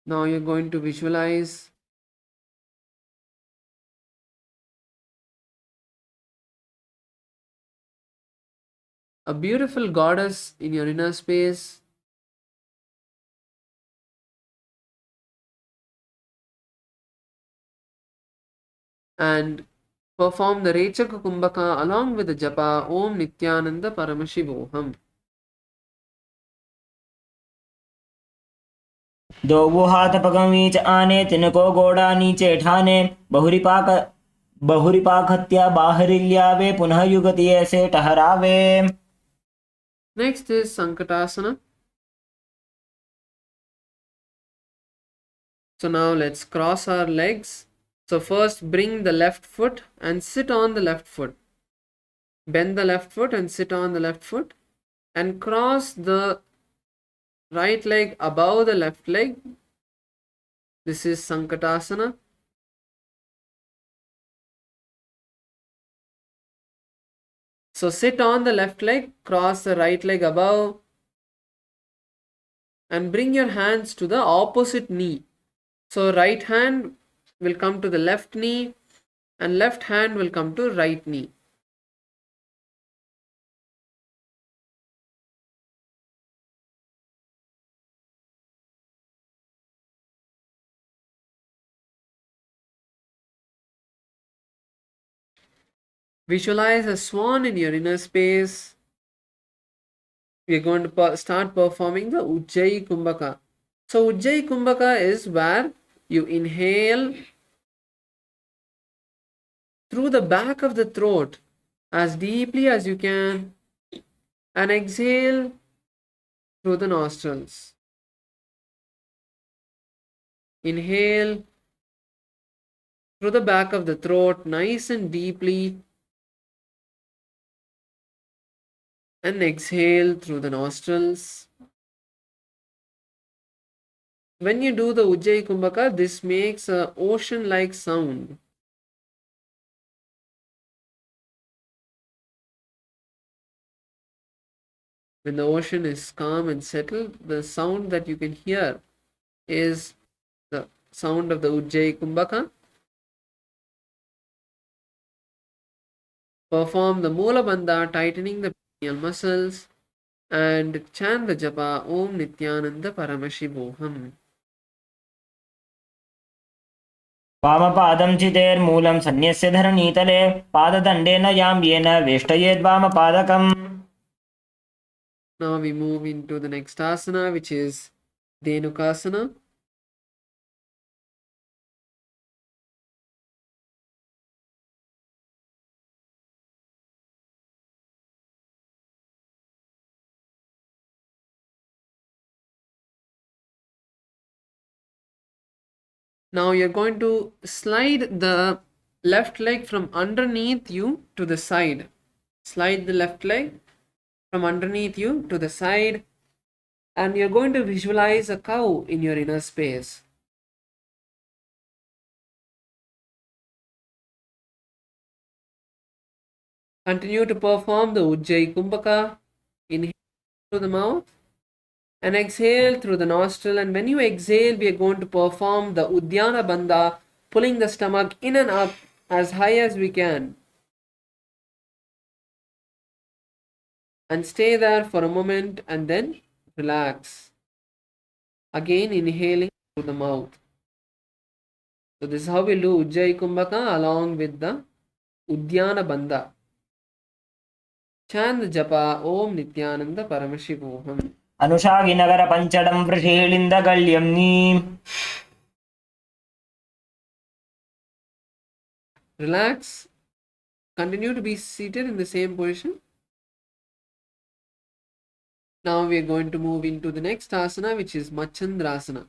Now you're going to visualize a beautiful goddess in your inner space. And perform the Rechaka Kumbhaka along with the japa Om Nithyananda Paramashivoham. दोवु हाथ पगं बीच आने तिनको गोड़ा नीचे ठाने बहुरिपाखत्या बाहरिल्यावे पुनः युगति ऐसे टहरावे. Next is Sankatasana. So now let's cross our legs. So first bring the left foot and sit on the left foot. Bend the left foot and sit on the left foot. And cross the right leg above the left leg. This is Sankatasana. So sit on the left leg, cross the right leg above, and bring your hands to the opposite knee. So right hand will come to the left knee and left hand will come to right knee. Visualize a swan in your inner space. We are going to start performing the Ujjayi Kumbhaka. So Ujjayi Kumbhaka is where you inhale through the back of the throat as deeply as you can and exhale through the nostrils. Inhale through the back of the throat nice and deeply and exhale through the nostrils. When you do the Ujjayi Kumbhaka, this makes an ocean-like sound. When the ocean is calm and settled, the sound that you can hear is the sound of the Ujjayi Kumbhaka. Perform the Mula Bandha, tightening the pineal muscles, and chant the japa Om Nithyananda Paramashivoham. वामपादं चितेर्मूलं सन्न्यस्य धरणीतले पाददण्डेन यां येन वेष्टयेद्वामपादकम्. Now we move into the next asana, which is Dhenukasana. Now you're going to slide the left leg from underneath you to the side. Slide the left leg from underneath you to the side, and you're going to visualize a cow in your inner space. Continue to perform the Ujjayi Kumbhaka. Inhale through the mouth and exhale through the nostril. And when you exhale, we are going to perform the Uddiyana Bandha, pulling the stomach in and up as high as we can. And stay there for a moment and then relax. Again, inhaling through the mouth. So this is how we do Ujjayi Kumbhaka along with the Uddiyana Bandha. Chant japa Om Nithyananda Paramashivoham. अनुषागिनगर पञ्चडं वृषेलिन्दगल्यं. Relax. Continue to be seated in the same position. Now we are going to move into the next asana, which is Machandrasana.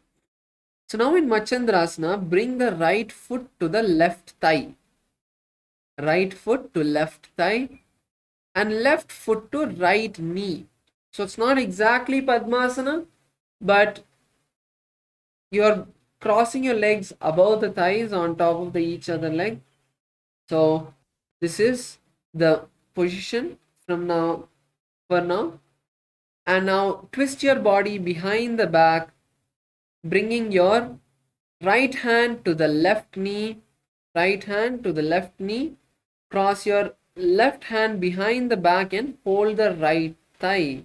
So now in Machandrasana, bring the right foot to the left thigh. Right foot to left thigh and left foot to right knee. So it's not exactly Padmasana, but you're crossing your legs above the thighs on top of each other leg. So this is the position from now, for now. And now twist your body behind the back, bringing your right hand to the left knee, right hand to the left knee. Cross your left hand behind the back and hold the right thigh.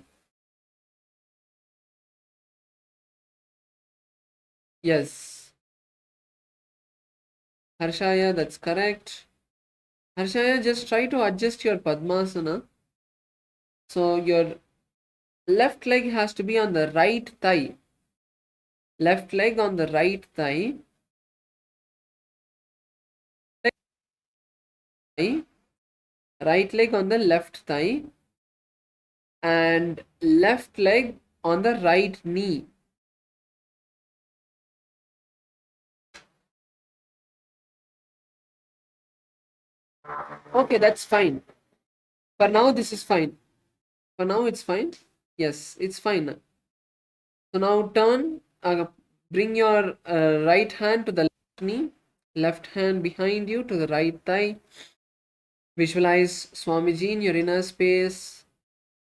Yes. Harshaya, that's correct. Harshaya, just try to adjust your Padmasana. So your left leg has to be on the right thigh. Left leg on the right thigh. Right leg on the left thigh. And left leg on the right knee. Okay, that's fine. For now, this is fine. For now, it's fine. Yes, it's fine. So now turn, bring your right hand to the left knee, left hand behind you to the right thigh. Visualize Swamiji in your inner space.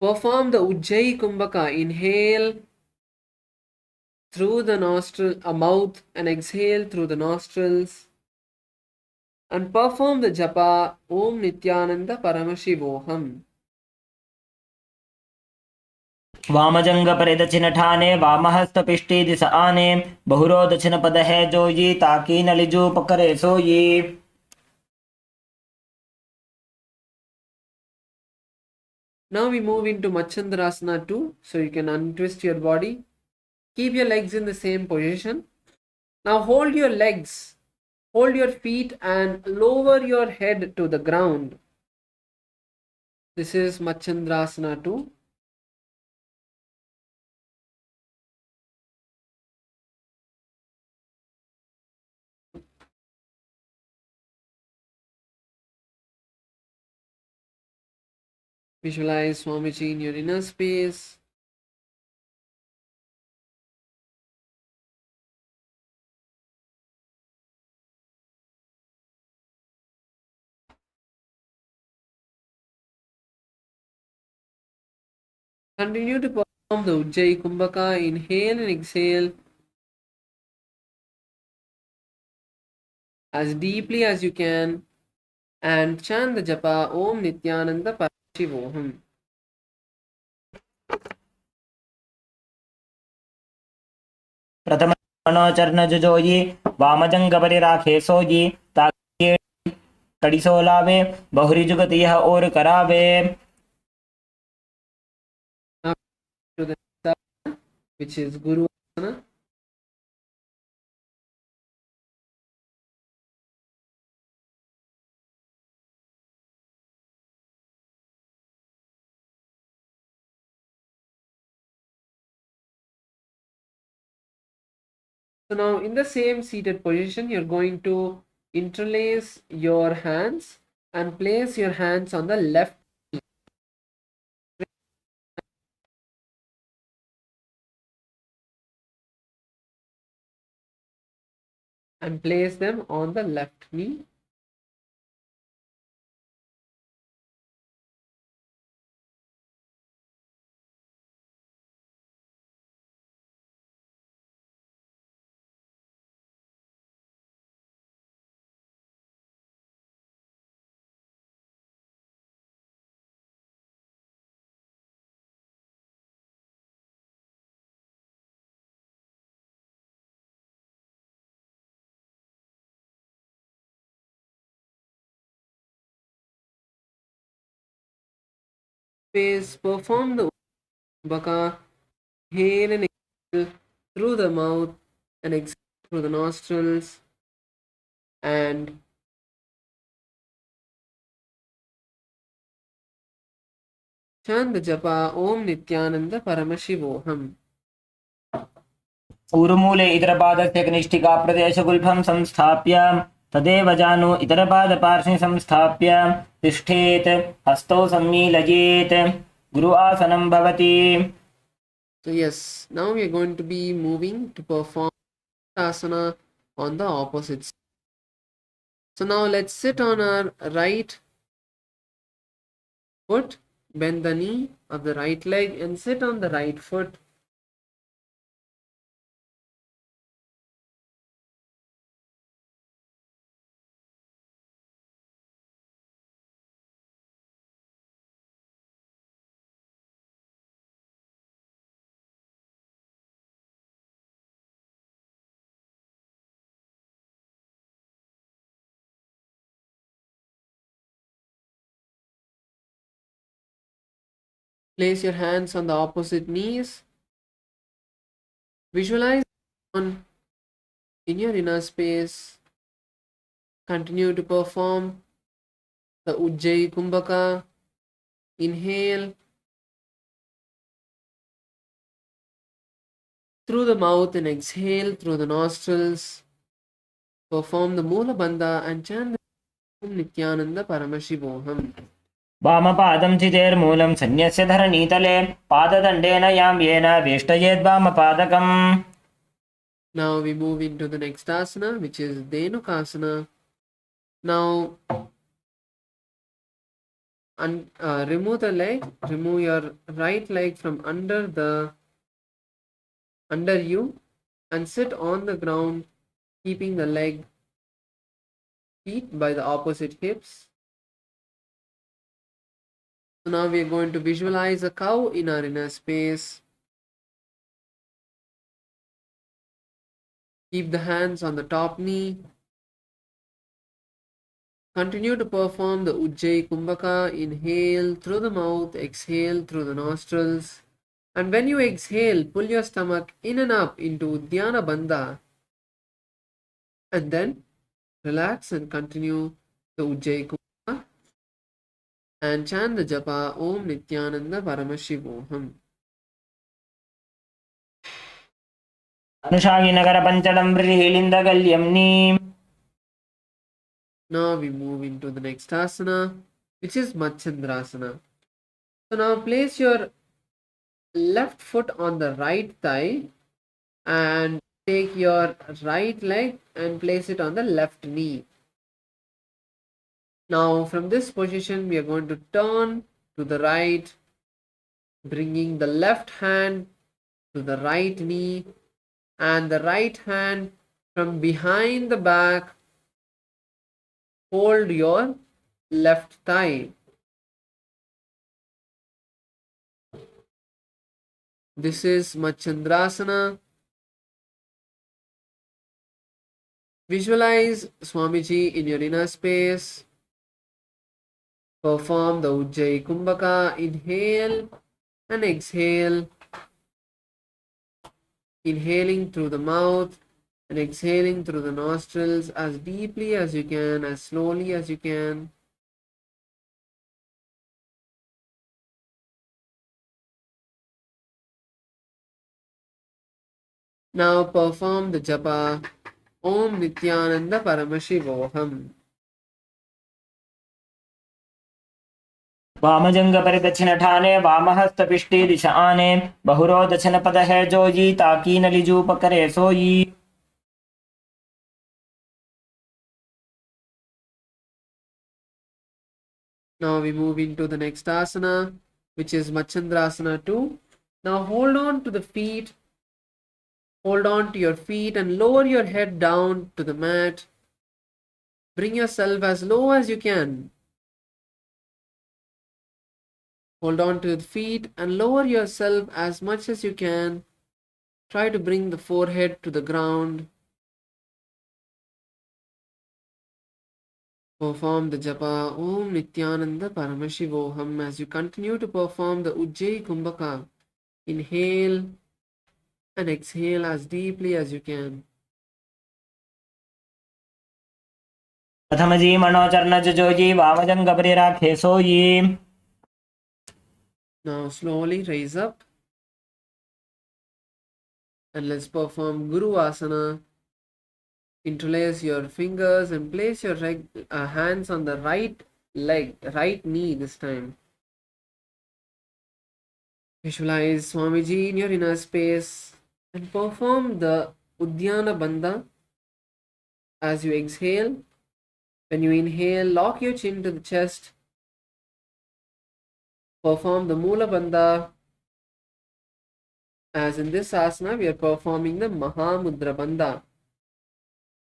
Perform the Ujjayi Kumbhaka. Inhale through the nostril, mouth, and exhale through the nostrils. And perform the japa Om Nithyananda Paramashivoham. वामजङ्गपरिदक्षिणठाने वामहस्तपिष्टे दिश आने बहुरो दक्षिणपद है जो ये ताकी नलिजो पकरे सो ये. Now we move into Machandrasana 2. So you can untwist your body. Keep your legs in the same position. Now hold your legs, hold your feet and lower your head to the ground. This is Machandrasana 2. Visualize Swamiji in your inner space. Continue to perform the Ujjayi Kumbhaka. Inhale and exhale as deeply as you can and chant the japa Om Nithyananda Parashivoham. प्रथम चरण जुजोई वामजंग परिराखे सोई ताकि कड़ी सोलावे बहुरी जुगत यह और करावे. Now to the next asana, which is Guru Asana. So now in the same seated position, you're going to interlace your hands and place your hands on the left knee. And place them on the left knee. Space, perform the Baka, inhale and exhale through the mouth and exhale through the nostrils and chant the japa Om Nithyananda Paramashivoham. ऊरुमूले इतरपादस्य कनिष्ठिका प्रदेशगुल्फं संस्थाप्य तदेव जानु इतरपादपार्श्वे संस्थाप्य तिष्ठेत् हस्तौ सम्मीलयेत् गुरु आसनं भवति. So yes, now we are going to be moving to perform asana on the opposite side. So now let's sit on our right foot, bend the knee of the right leg and sit on the right foot. Place your hands on the opposite knees. Visualize on in your inner space. Continue to perform the Ujjayi Kumbhaka. Inhale through the mouth and exhale through the nostrils. Perform the Moola Bandha and chant the Om Nithyananda Paramashivoham. वामपादं चितेर्मूलं सन्न्यस्य धरणीतले पाददण्डेन यां येन वेष्टयेद्वामपादकम्. Now we move into the next asana, which is Dhenukasana. Now remove the leg, remove your right leg from under you and sit on the ground, keeping the feet by the opposite hips. So now we are going to visualize a cow in our inner space. Keep the hands on the top knee. Continue to perform the Ujjayi Kumbhaka. Inhale through the mouth, exhale through the nostrils. And when you exhale, pull your stomach in and up into Uddiyana Bandha. And then relax and continue the Ujjayi Kumbhaka. And chant the japa Om Nithyananda Paramashivoham. Anushagi Panchadam Hilindagalyam Neem. Now we move into the next asana, which is Machandrasana. So now place your left foot on the right thigh and take your right leg and place it on the left knee. Now from this position we are going to turn to the right, bringing the left hand to the right knee and the right hand from behind the back. Hold your left thigh. This is Machandrasana. Visualize Swamiji in your inner space. Perform the Ujjayi Kumbhaka. Inhale and exhale. Inhaling through the mouth and exhaling through the nostrils as deeply as you can, as slowly as you can. Now perform the japa Om Nithyananda Paramashivoham. वामजंग परिदक्षिण ठाने वामहस्त पिष्टी दिशा आने बहुरो दक्षिण पद है जोजी ताकी नलिजू पकरे सोई. Now we move into the next asana, which is Machandrasana 2. Now hold on to the feet. Hold on to your feet and lower your head down to the mat. Bring yourself as low as you can. Hold on to the feet and lower yourself as much as you can. Try to bring the forehead to the ground. Perform the japa Om Nithyananda Paramashivoham as you continue to perform the Ujjayi Kumbhaka. Inhale and exhale as deeply as you can. प्रथमजी मनोचरण Joji वामजंग परिराखे सोई. Now slowly raise up and let's perform Guru Asana. Interlace your fingers and place your hands on the right leg, right knee this time. Visualize Swamiji in your inner space and perform the Uddiyana Bandha. As you exhale, when you inhale, lock your chin to the chest. Perform the Mula Bandha. As in this asana, we are performing the Mahamudra Bandha.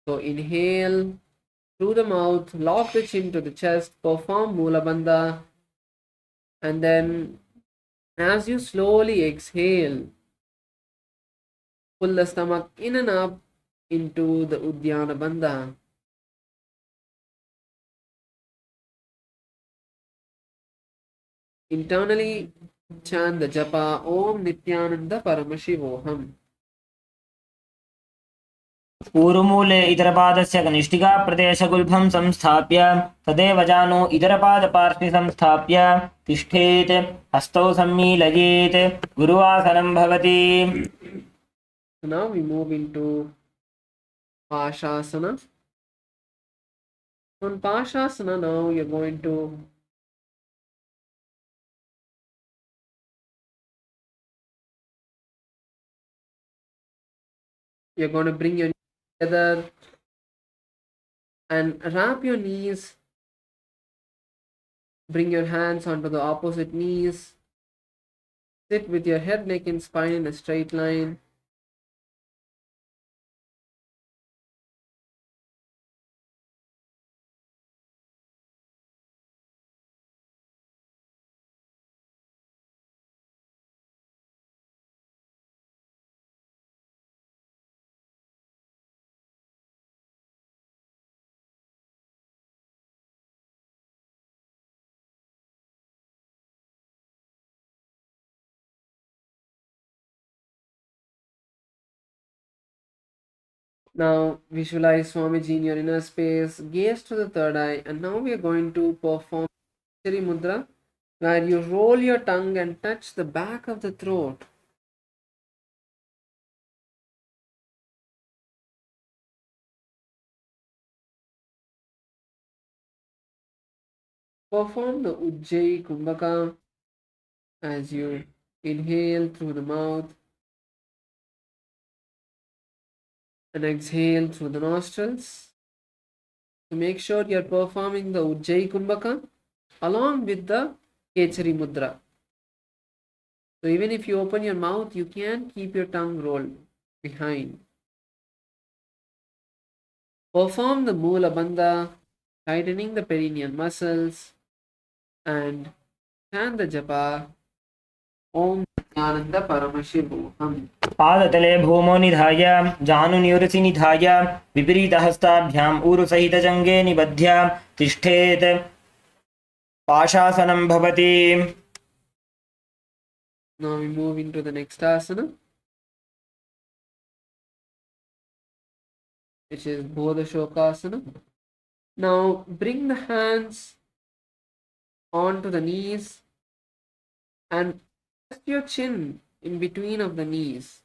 So inhale through the mouth, lock the chin to the chest, perform Mula Bandha, and then as you slowly exhale, pull the stomach in and up into the Uddiyana Bandha. Internally chant the japa Om Nithyananda Paramashivoham. पूर्वमूले इतरपादस्य कनिष्ठिका प्रदेशगुल्भं संस्थाप्य तदेव जानो इतरपादपार्श्वे संस्थाप्य तिष्ठेत् हस्तौ सम्मीलयेत् गुरुवासनं भवति. So now we move into Pashasana. On Pashasana now you're going to bring your knees together and wrap your knees. Bring your hands onto the opposite knees. Sit with your head, neck, and spine in a straight line. Now visualize Swamiji in your inner space, gaze to the third eye, and now we are going to perform Kechari Mudra, where you roll your tongue and touch the back of the throat. Perform the Ujjayi Kumbhaka as you inhale through the mouth and exhale through the nostrils. To make sure you're performing the Ujjayi Kumbhaka along with the Kechari Mudra. So even if you open your mouth, you can keep your tongue rolled behind. Perform the Mula Bandha, tightening the perineal muscles, and chant the japa Om Nithyananda Paramashivoham. पादतले भूमो निधाय जानुनिवृसि निधाय विपरीतहस्ताभ्याम् ऊरुसहितजङ्गे निबध्य तिष्ठेत् पाशासनं भवति. Now we move into the next asana, which is Bodha Shokasana. Now bring the hands onto the knees and rest your chin in between of the knees.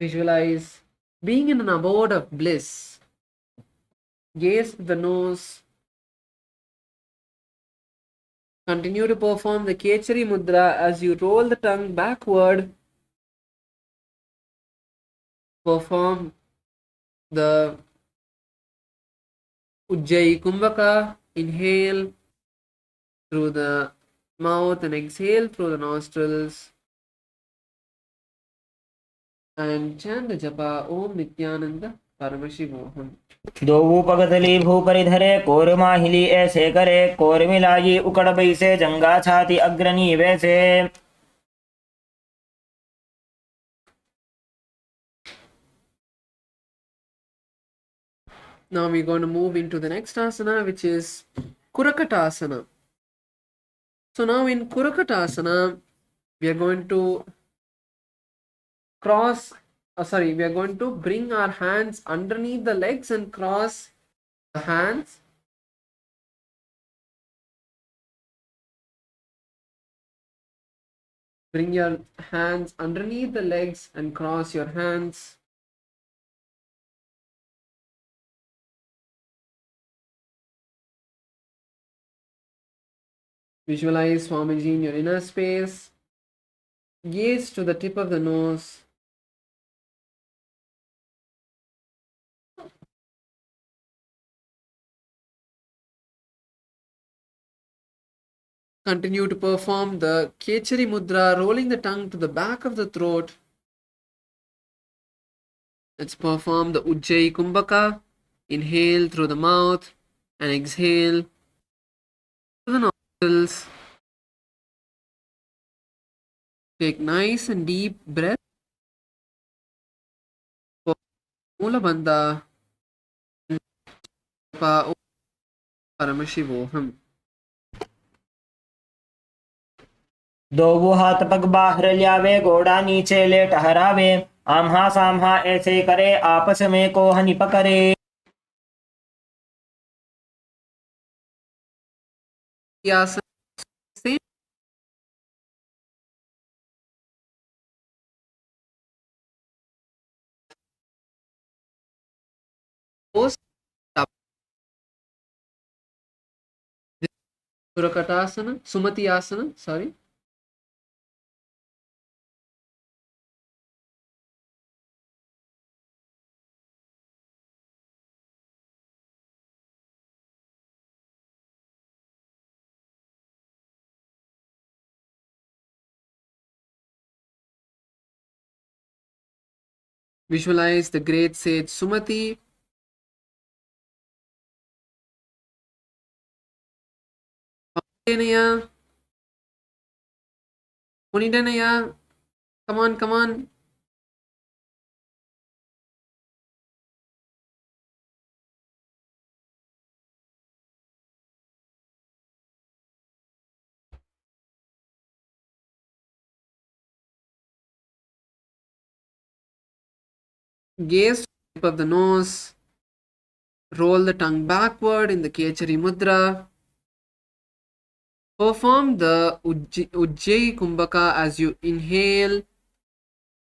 Visualize being in an abode of bliss. Gaze at the nose. Continue to perform the Kechari Mudra as you roll the tongue backward. Perform the Ujjayi Kumbhaka. Inhale through the mouth and exhale through the nostrils. And chant the japa Om Nithyananda Paramashivoham. दोवूपगतली भूपरिधरे कोरमाहिली ऐसे करे core मिलाई उकड़ बैसे जंगा छाती अग्रणी वैसे. Now we're going to move into the next asana, which is Kurakatasana. So now in Kurakatasana, we are going to we are going to bring our hands underneath the legs and cross the hands. Bring your hands underneath the legs and cross your hands. Visualize Swamiji in your inner space. Gaze to the tip of the nose. Continue to perform the Kechari Mudra, rolling the tongue to the back of the throat. Let's perform the Ujjayi Kumbhaka. Inhale through the mouth and exhale through the nostrils. Take nice and deep breath. Mula Bandha Om Paramashivoham. दोवू हाथ पग बाहर ल्यावे गोड़ा नीचे ले टहरावे आम्हा साम्हा ऐसे करे आपस में को हनि पकड़े. Asana. Same. Pose. Kurakatasana, Sumati Asana, sorry. Visualize the great sage Sumati. Punitanaya. Come on, come on. Gaze to the tip of the nose. Roll the tongue backward in the Kechari Mudra. Perform the Ujjayi Kumbhaka as you inhale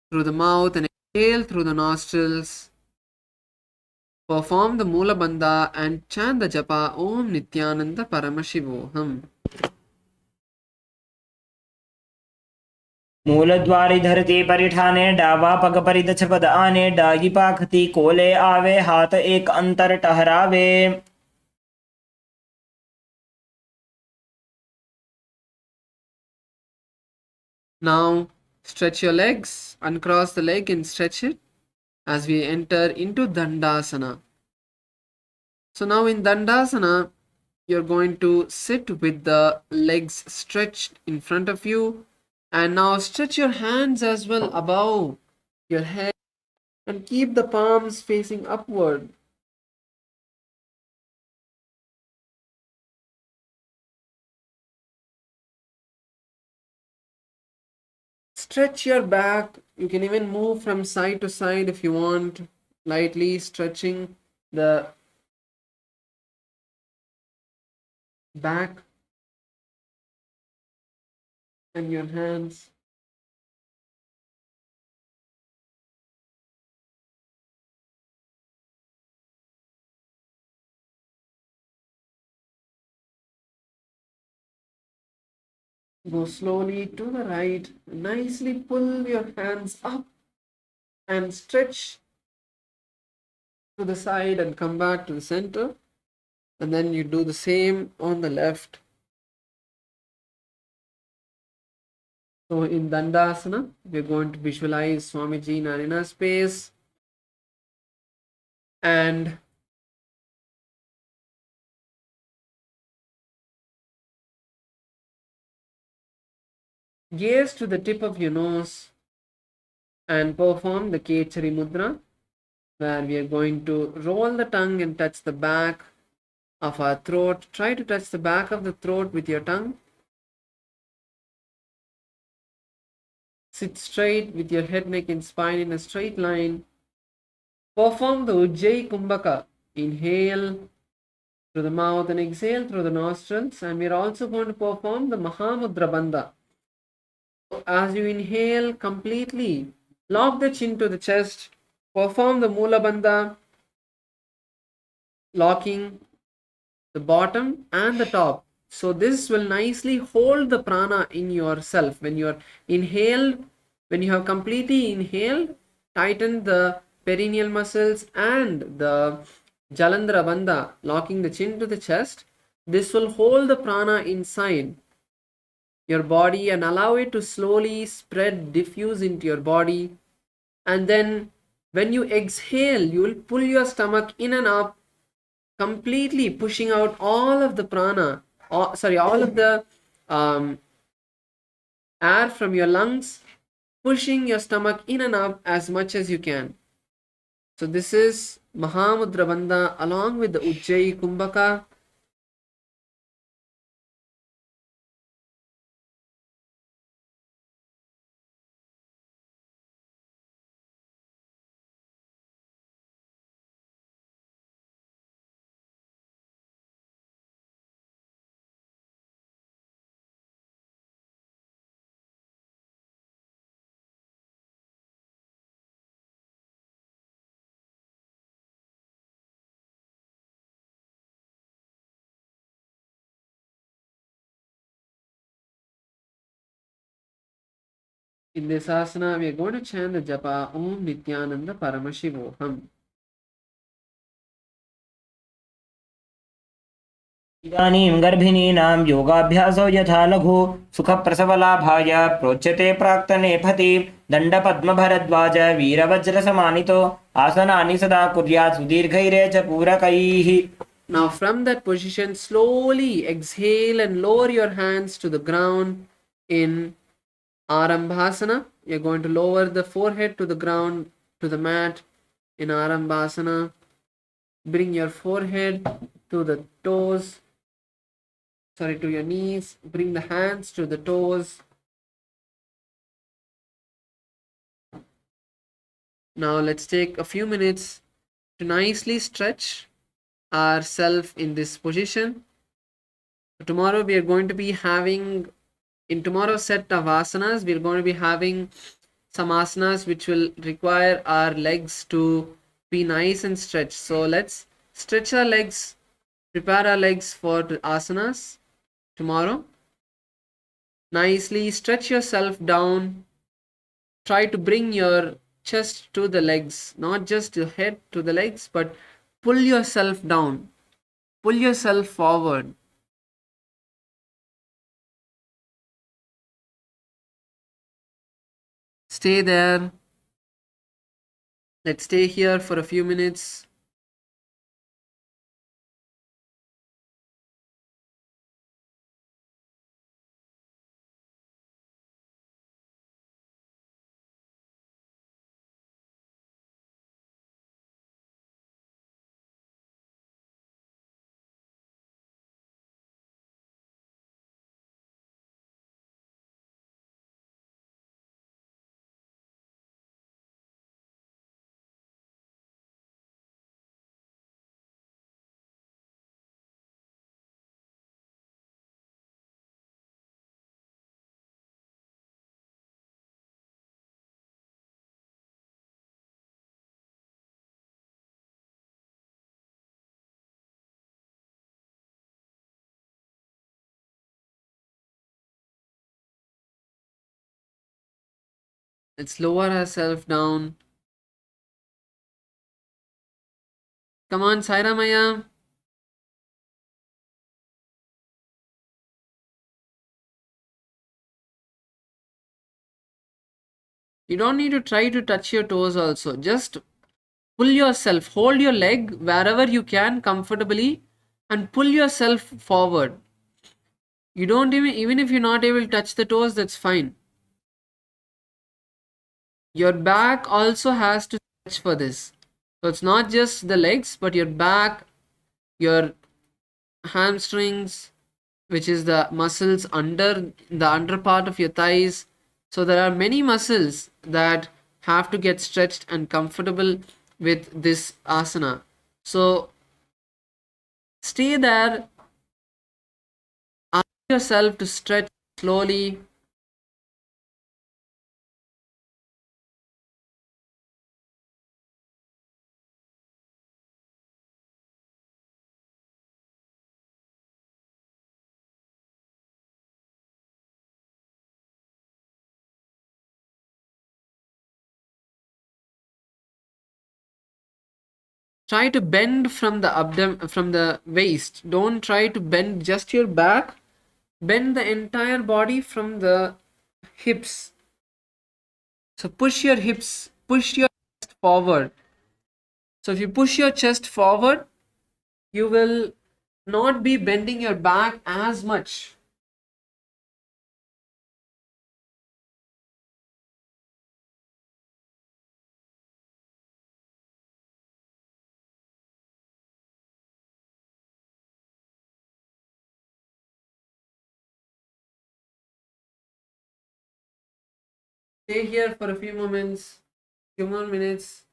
through the mouth and exhale through the nostrils. Perform the Mula Bandha and chant the japa Om Nithyananda Paramashivoham. मूलद्वारि धरती परिठाने डावा पग परिदछ पद आने डागी पाखती कोले आवे हाथ एक अंतर टहरावे. Now stretch your legs, uncross the leg and stretch it as we enter into Dandasana. So now in Dandasana, you're going to sit with the legs stretched in front of you, and now stretch your hands as well above your head and keep the palms facing upward. Stretch your back. You can even move from side to side if you want, lightly stretching the back and your hands. Go slowly to the right. Nicely pull your hands up and stretch to the side and come back to the center. And then you do the same on the left. So in Dandasana, we're going to visualize Swamiji in arena space and gaze to the tip of your nose and perform the Kechari Mudra, where we are going to roll the tongue and touch the back of our throat. Try to touch the back of the throat with your tongue. Sit straight with your head, neck and spine in a straight line. Perform the Ujjayi Kumbhaka. Inhale through the mouth and exhale through the nostrils. And we're also going to perform the Mahamudra Bandha. As you inhale completely, lock the chin to the chest. Perform the Mula Bandha, locking the bottom and the top. So this will nicely hold the prana in yourself. When you are inhaled, when you have completely inhaled, tighten the perineal muscles and the Jalandhara Bandha, locking the chin to the chest. This will hold the prana inside your body and allow it to slowly spread, diffuse into your body. And then when you exhale, you will pull your stomach in and up, completely pushing out all of the prana, all of the air from your lungs, pushing your stomach in and up as much as you can. So this is Mahamudra Bandha along with the Ujjayi Kumbhaka. In this asana, we are going to chant the japa Om Nithyananda Paramashivoham. इदानीं गर्भिणीनां योगाभ्यासो यथा लघु सुखप्रसवलाभाय प्रोच्यते प्राक्तने पति दण्डपद्मभरद्वाज वीरवज्रसमानितो आसनानि सदा कुर्यात् सुदीर्घैरे च पूरकैः. Now from that position, slowly exhale and lower your hands to the ground in Arambhasana. You're going to lower the forehead to the ground, to the mat in Arambhasana. Bring your forehead to the toes, to your knees. Bring the hands to the toes. Now let's take a few minutes to nicely stretch ourselves in this position. Tomorrow we are going to be having, in tomorrow's set of asanas, we are going to be having some asanas which will require our legs to be nice and stretched. So let's stretch our legs, prepare our legs for the asanas tomorrow. Nicely stretch yourself down. Try to bring your chest to the legs, not just your head to the legs, but pull yourself down, pull yourself forward. Stay there. Let's stay here for a few minutes. Let's lower ourselves down. Come on, Saira Maya. You don't need to try to touch your toes also. Just pull yourself, hold your leg wherever you can comfortably and pull yourself forward. You don't even if you're not able to touch the toes, that's fine. Your back also has to stretch for this. So it's not just the legs, but your back, your hamstrings, which is the muscles under the under part of your thighs. So there are many muscles that have to get stretched and comfortable with this asana. So stay there. Allow yourself to stretch slowly. Try to bend from the abdomen, from the waist. Don't try to bend just your back. Bend the entire body from the hips. So push your hips, push your chest forward. So if you push your chest forward, you will not be bending your back as much. Stay here for a few moments, few more minutes.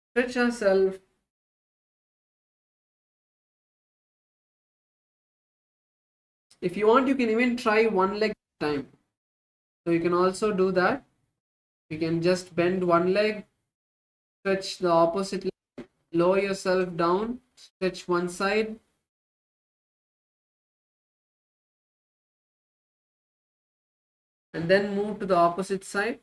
Stretch yourself. If you want, you can even try one leg at a time. So you can also do that. You can just bend one leg, stretch the opposite leg, lower yourself down, stretch one side. And then move to the opposite side.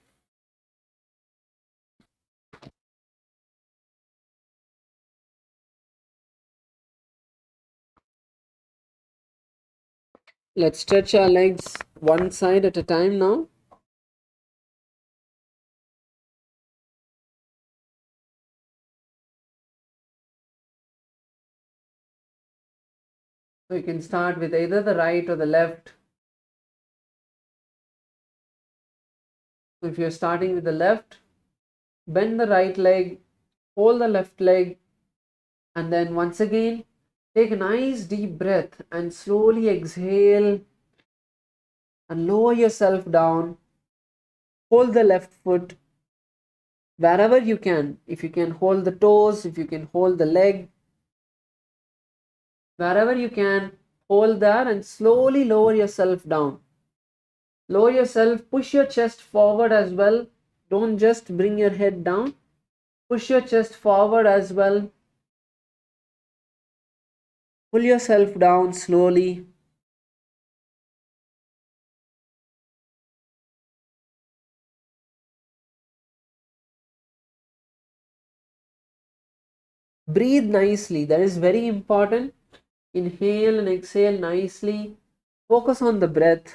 Let's stretch our legs one side at a time now. So you can start with either the right or the left. So if you're starting with the left, bend the right leg, hold the left leg, and then once again, take a nice deep breath and slowly exhale and lower yourself down. Hold the left foot wherever you can. If you can hold the toes, if you can hold the leg, wherever you can, hold that and slowly lower yourself down. Lower yourself, push your chest forward as well. Don't just bring your head down. Push your chest forward as well. Pull yourself down slowly. Breathe nicely. That is very important. Inhale and exhale nicely. Focus on the breath.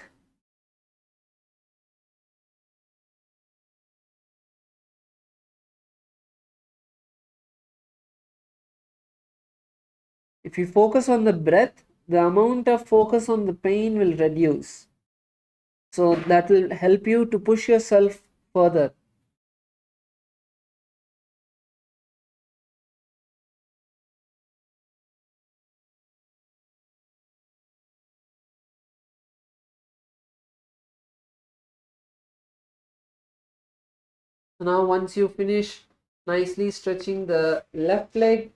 If you focus on the breath, the amount of focus on the pain will reduce. So that will help you to push yourself further. So now once you finish nicely stretching the left leg,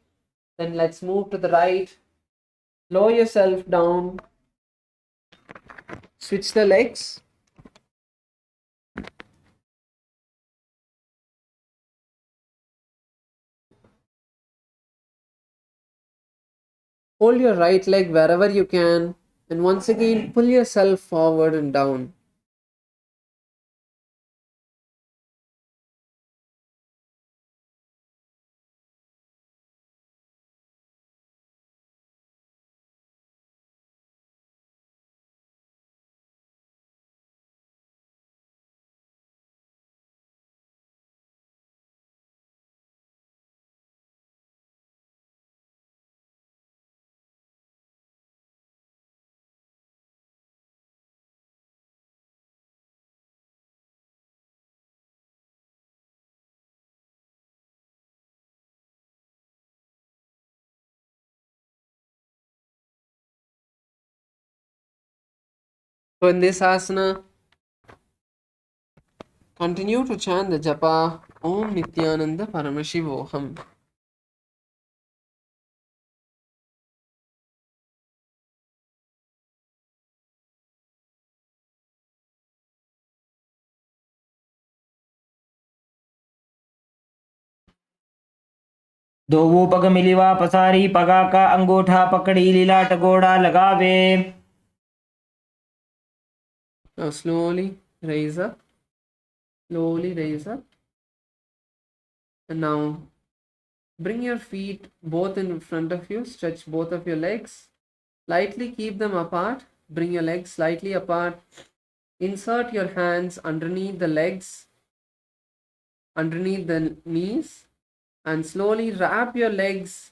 then let's move to the right. Lower yourself down. Switch the legs. Hold your right leg wherever you can, and once again pull yourself forward and down. So in this asana, continue to chant the japa Om Nithyananda Paramashivoham. दो वो पग मिलिवा पसारी पगा का अंगूठा पकड़ी लीलाट गोड़ा लगावे. Now slowly raise up. Slowly raise up. And now bring your feet both in front of you. Stretch both of your legs. Lightly keep them apart. Bring your legs slightly apart. Insert your hands underneath the legs, underneath the knees, and slowly wrap your legs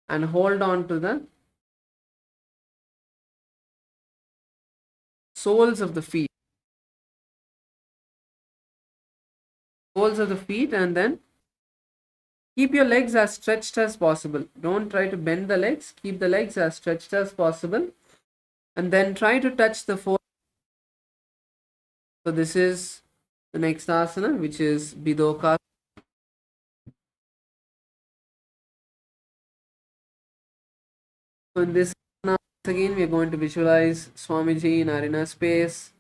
and hold on to the soles of the feet. Soles of the feet, and then keep your legs as stretched as possible. Don't try to bend the legs. Keep the legs as stretched as possible. And then try to touch the foot. So this is the next asana, which is Bidokasana. So in this asana, again, we are going to visualize Swamiji in our inner space.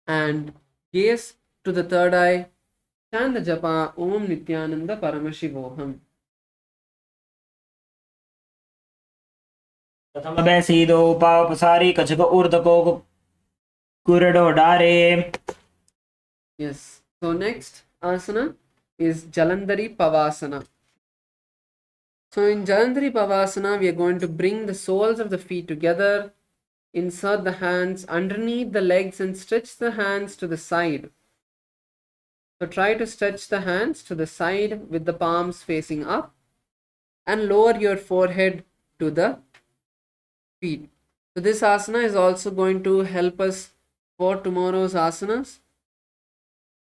And gaze to the third eye. Chant the japa Om Nithyananda Paramashivoham. प्रथम बैसी दो पाव पसारी कछक ऊर्ध को कुरडो डारे. Yes. So next asana is Jalandhari Pavasana. So in Jalandhari Pavasana, we are going to bring the soles of the feet together, insert the hands underneath the legs and stretch the hands to the side. So try to stretch the hands to the side with the palms facing up and lower your forehead to the feet. So this asana is also going to help us for tomorrow's asanas.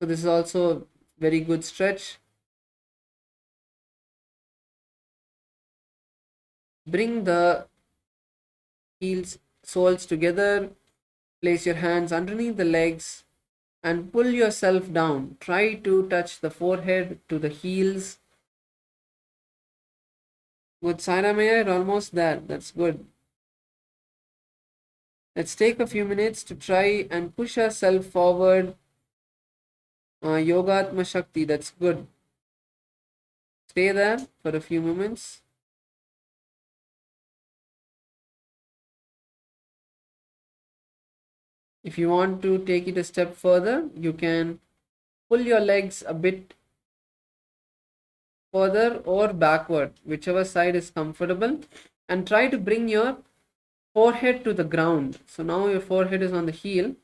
So this is also a very good stretch. Bring the heels soles together, Place your hands underneath the legs and pull yourself down. Try to touch the forehead to the heels. Good, Sairamaya, you're almost there. That's good. Let's take a few minutes to try and push ourselves forward. Yogatma Shakti, that's good. Stay there for a few moments. If you want to take it a step further, you can pull your legs a bit further or backward, whichever side is comfortable, and try to bring your forehead to the ground. So now your forehead is on the heel.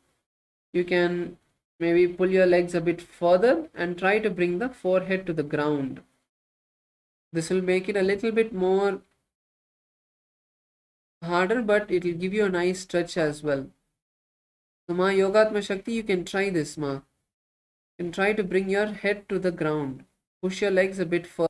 You can maybe pull your legs a bit further and try to bring the forehead to the ground. This will make it a little bit more harder, but it will give you a nice stretch as well. So Ma Yogatma Shakti, you can try this, Ma. You can try to bring your head to the ground. Push your legs a bit further.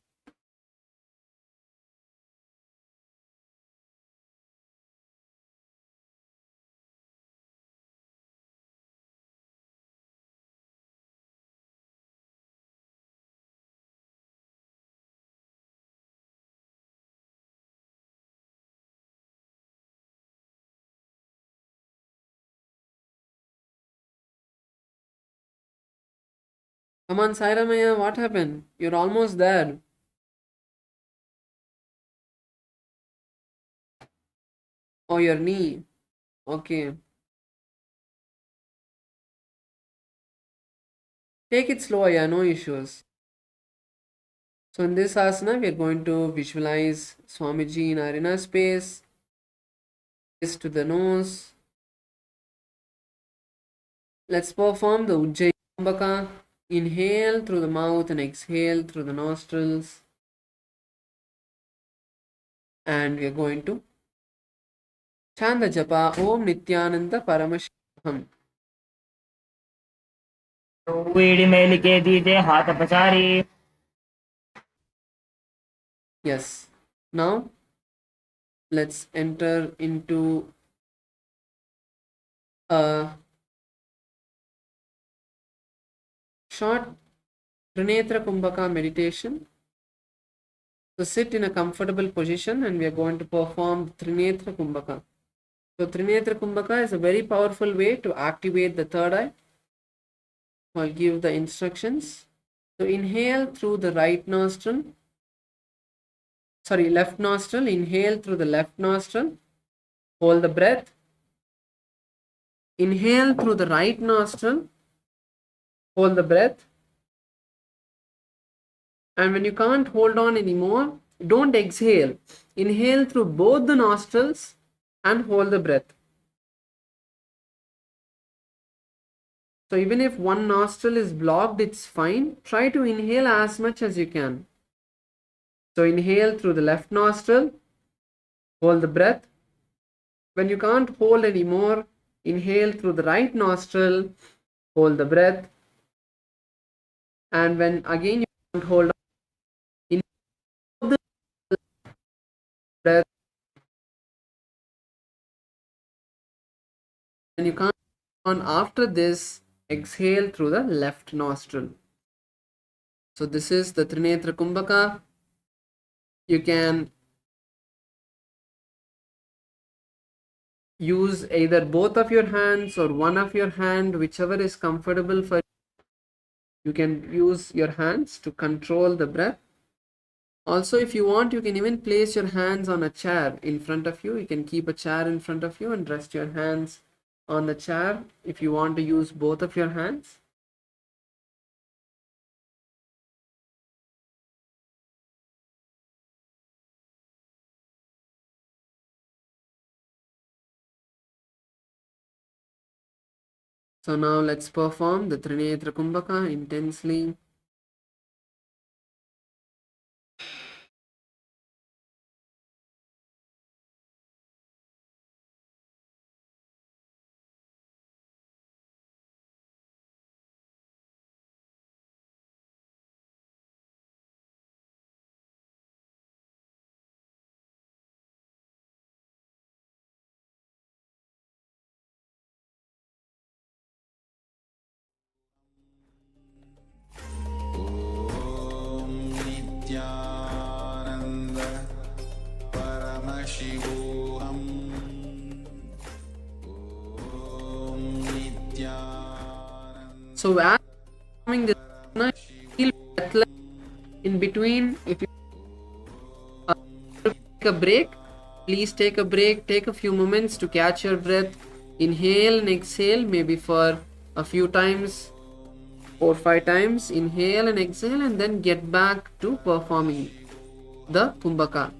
Come on, Sairamaya, what happened? You're almost there. Oh, your knee. Okay. Take it slow, yeah, no issues. So in this asana, we are going to visualize Swamiji in our inner space. Face to the nose. Let's perform the Ujjayi Kumbhaka. Inhale through the mouth and exhale through the nostrils. And we are going to chant the japa Om Nithyananda Paramashivaham. वीडी मेल के दीजिए हाथ पसारी. Yes. Now let's enter into a short Trinetra Kumbhaka meditation. So sit in a comfortable position and we are going to perform Trinetra Kumbhaka. So Trinetra Kumbhaka is a very powerful way to activate the third eye. I'll give the instructions. So inhale through the left nostril. Inhale through the left nostril. Hold the breath. Inhale through the right nostril. Hold the breath. And when you can't hold on anymore, don't exhale. Inhale through both the nostrils and hold the breath. So even if one nostril is blocked, it's fine. Try to inhale as much as you can. So inhale through the left nostril, hold the breath. When you can't hold anymore, inhale through the right nostril, hold the breath. And when again you can't hold on, inhale the breath. When you can't hold on after this, exhale through the left nostril. So this is the Trinetra Kumbhaka. You can use either both of your hands or one of your hand, whichever is comfortable for you. You can use your hands to control the breath. Also, if you want, you can even place your hands on a chair in front of you. You can keep a chair in front of you and rest your hands on the chair if you want to use both of your hands. So now let's perform the Trinetra Kumbhaka intensely. So as forming this prana, you feel breathless in between. If you take a break, please take a break. Take a few moments to catch your breath. Inhale and exhale, maybe for a few times, 4 or 5 times. Inhale and exhale, and then get back to performing the Kumbhaka.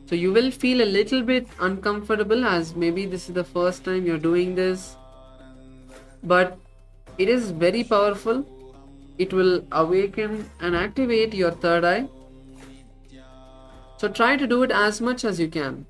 So you will feel a little bit uncomfortable, as maybe this is the first time you're doing this, but it is very powerful. It will awaken and activate your third eye. So try to do it as much as you can.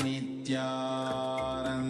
Nithyananda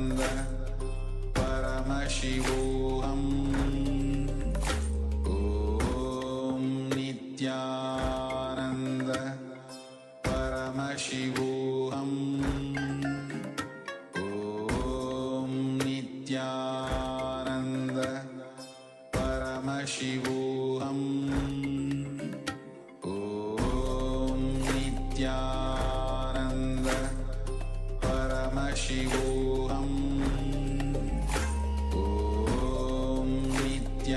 परमशिवोऽहम् ॐ नित्यानन्द परमशिवोऽहम् ॐ नित्यानन्द परमशिवोऽहम् ॐ नित्यानन्द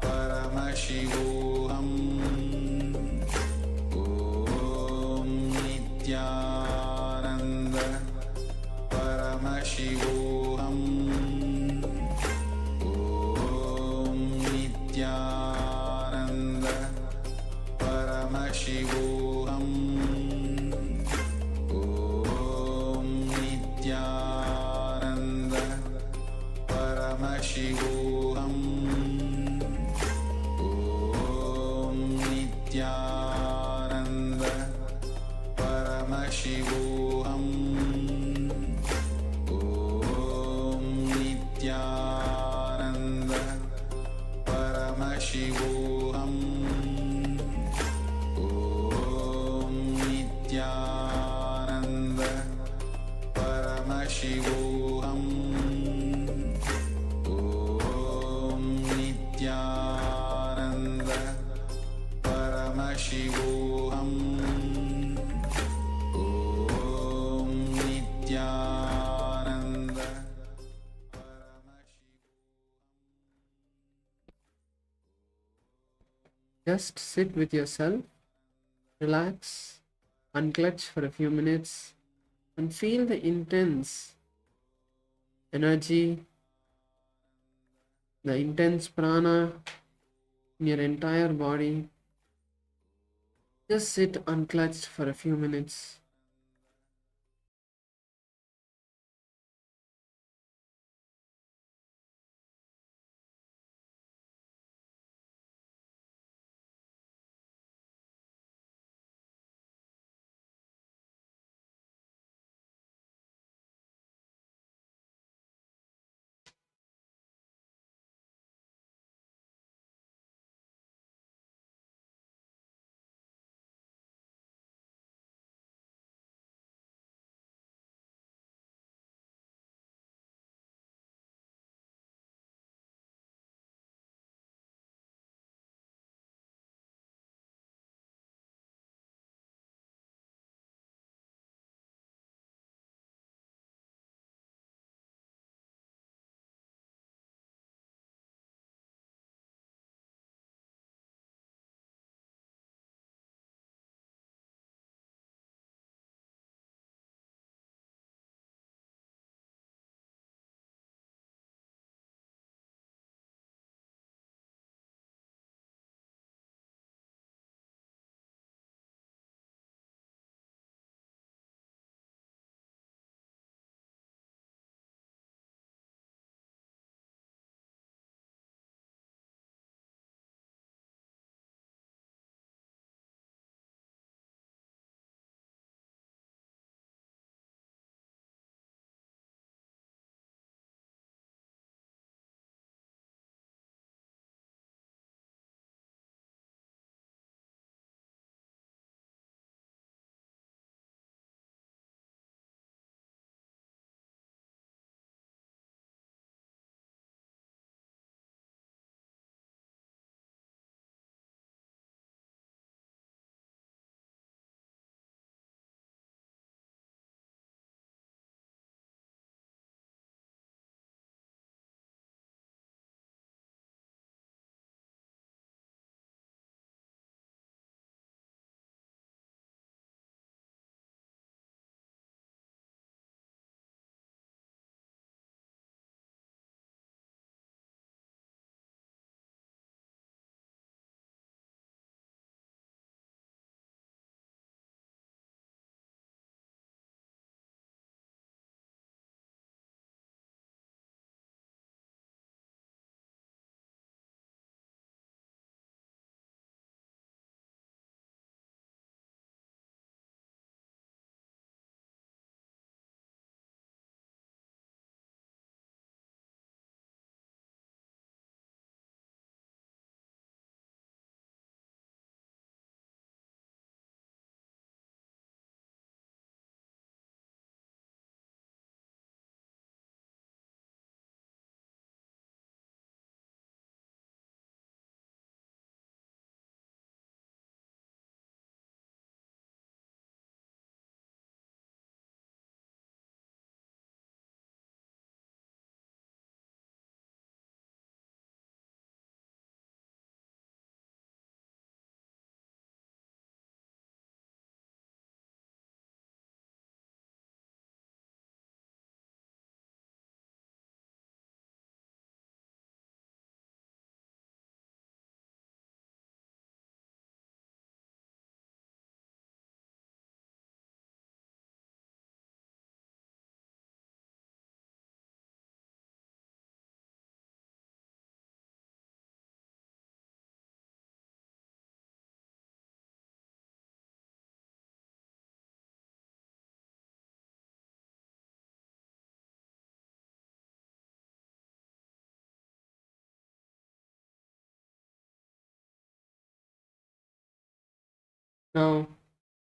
परमशिवोऽहम् ॐ नित्यानन्द परमशिवोऽहम् ॐ नित्यानन्द परमशिवोऽहम् ॐ नित्यानन्द परमशिवोऽहम् ॐ नित्यानन्द परमशिवोऽहम् ॐ नित्यानन्द परमशिवोऽहम् ॐ नित्यानन्द परमशिवोऽहम् ॐ नित्यानन्द परमशिवोऽहम् ॐ Nityanand Just sit with yourself, relax, unclench for a few minutes, and feel the intense energy, the intense prana in your entire body. Just sit unclutched for a few minutes. Now,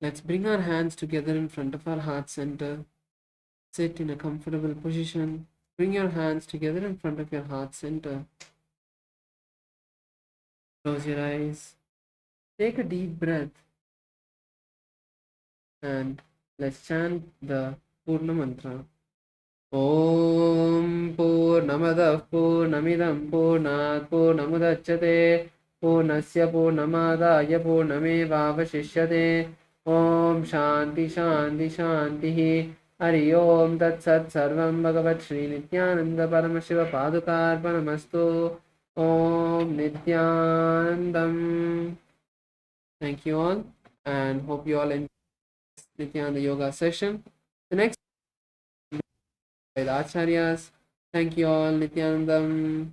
let's bring our hands together in front of our heart center. Sit in a comfortable position. Bring your hands together in front of your heart center. Close your eyes. Take a deep breath. And let's chant the Purna Mantra. Om Purnamadah Purnamidam Purnat Purnamudachyate Purnasya Purnamadaya Purnamevavashishyate Om Shanti Shanti Shanti Hari Om Tat Sat Sarvam Bhagavat Shri Nithyananda Paramashiva Padukarpanamastu Om Nithyanandam. Thank you all and hope you all enjoy Nithyananda yoga session. The next by the acharyas. Thank you all, Nithyanandam.